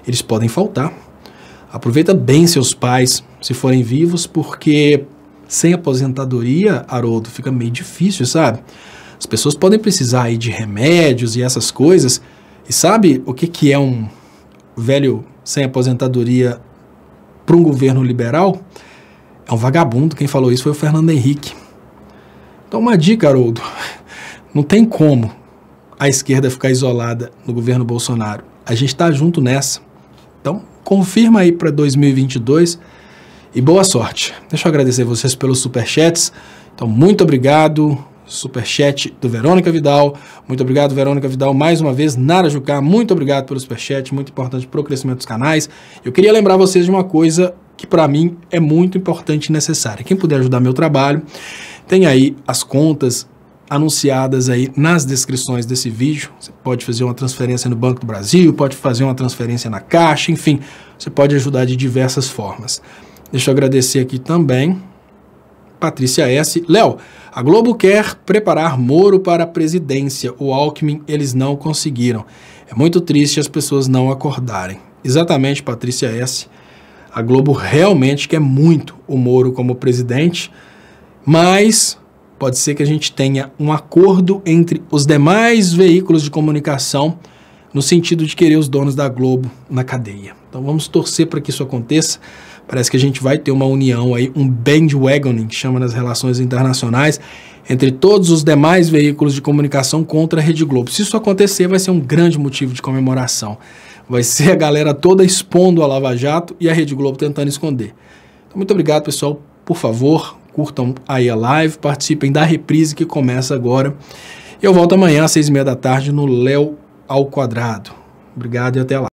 Eles podem faltar. Aproveita bem seus pais, se forem vivos, porque sem aposentadoria, Haroldo, fica meio difícil, sabe? As pessoas podem precisar aí de remédios e essas coisas. E sabe o que é um velho sem aposentadoria para um governo liberal? É um vagabundo. Quem falou isso foi o Fernando Henrique. Então, uma dica, Haroldo: não tem como a esquerda ficar isolada no governo Bolsonaro. A gente está junto nessa. Então, confirma aí para 2022 e boa sorte. Deixa eu agradecer vocês pelos superchats. Então, muito obrigado. Superchat do Verônica Vidal. Muito obrigado, Verônica Vidal, mais uma vez. Nara Jucá, muito obrigado pelo superchat, muito importante para o crescimento dos canais. Eu queria lembrar vocês de uma coisa que para mim é muito importante e necessária. Quem puder ajudar meu trabalho, tem aí as contas anunciadas aí nas descrições desse vídeo. Você pode fazer uma transferência no Banco do Brasil, pode fazer uma transferência na Caixa, enfim, você pode ajudar de diversas formas. Deixa eu agradecer aqui também Patrícia S. Léo, a Globo quer preparar Moro para a presidência. O Alckmin, eles não conseguiram. É muito triste as pessoas não acordarem. Exatamente, Patrícia S. A Globo realmente quer muito o Moro como presidente, mas pode ser que a gente tenha um acordo entre os demais veículos de comunicação no sentido de querer os donos da Globo na cadeia. Então vamos torcer para que isso aconteça. Parece que a gente vai ter uma união aí, um bandwagoning, que chama nas relações internacionais, entre todos os demais veículos de comunicação contra a Rede Globo. Se isso acontecer, vai ser um grande motivo de comemoração. Vai ser a galera toda expondo a Lava Jato e a Rede Globo tentando esconder. Então, muito obrigado, pessoal. Por favor, curtam aí a live, participem da reprise que começa agora. Eu volto amanhã às 6h30 da tarde no Léo ao Quadrado. Obrigado e até lá.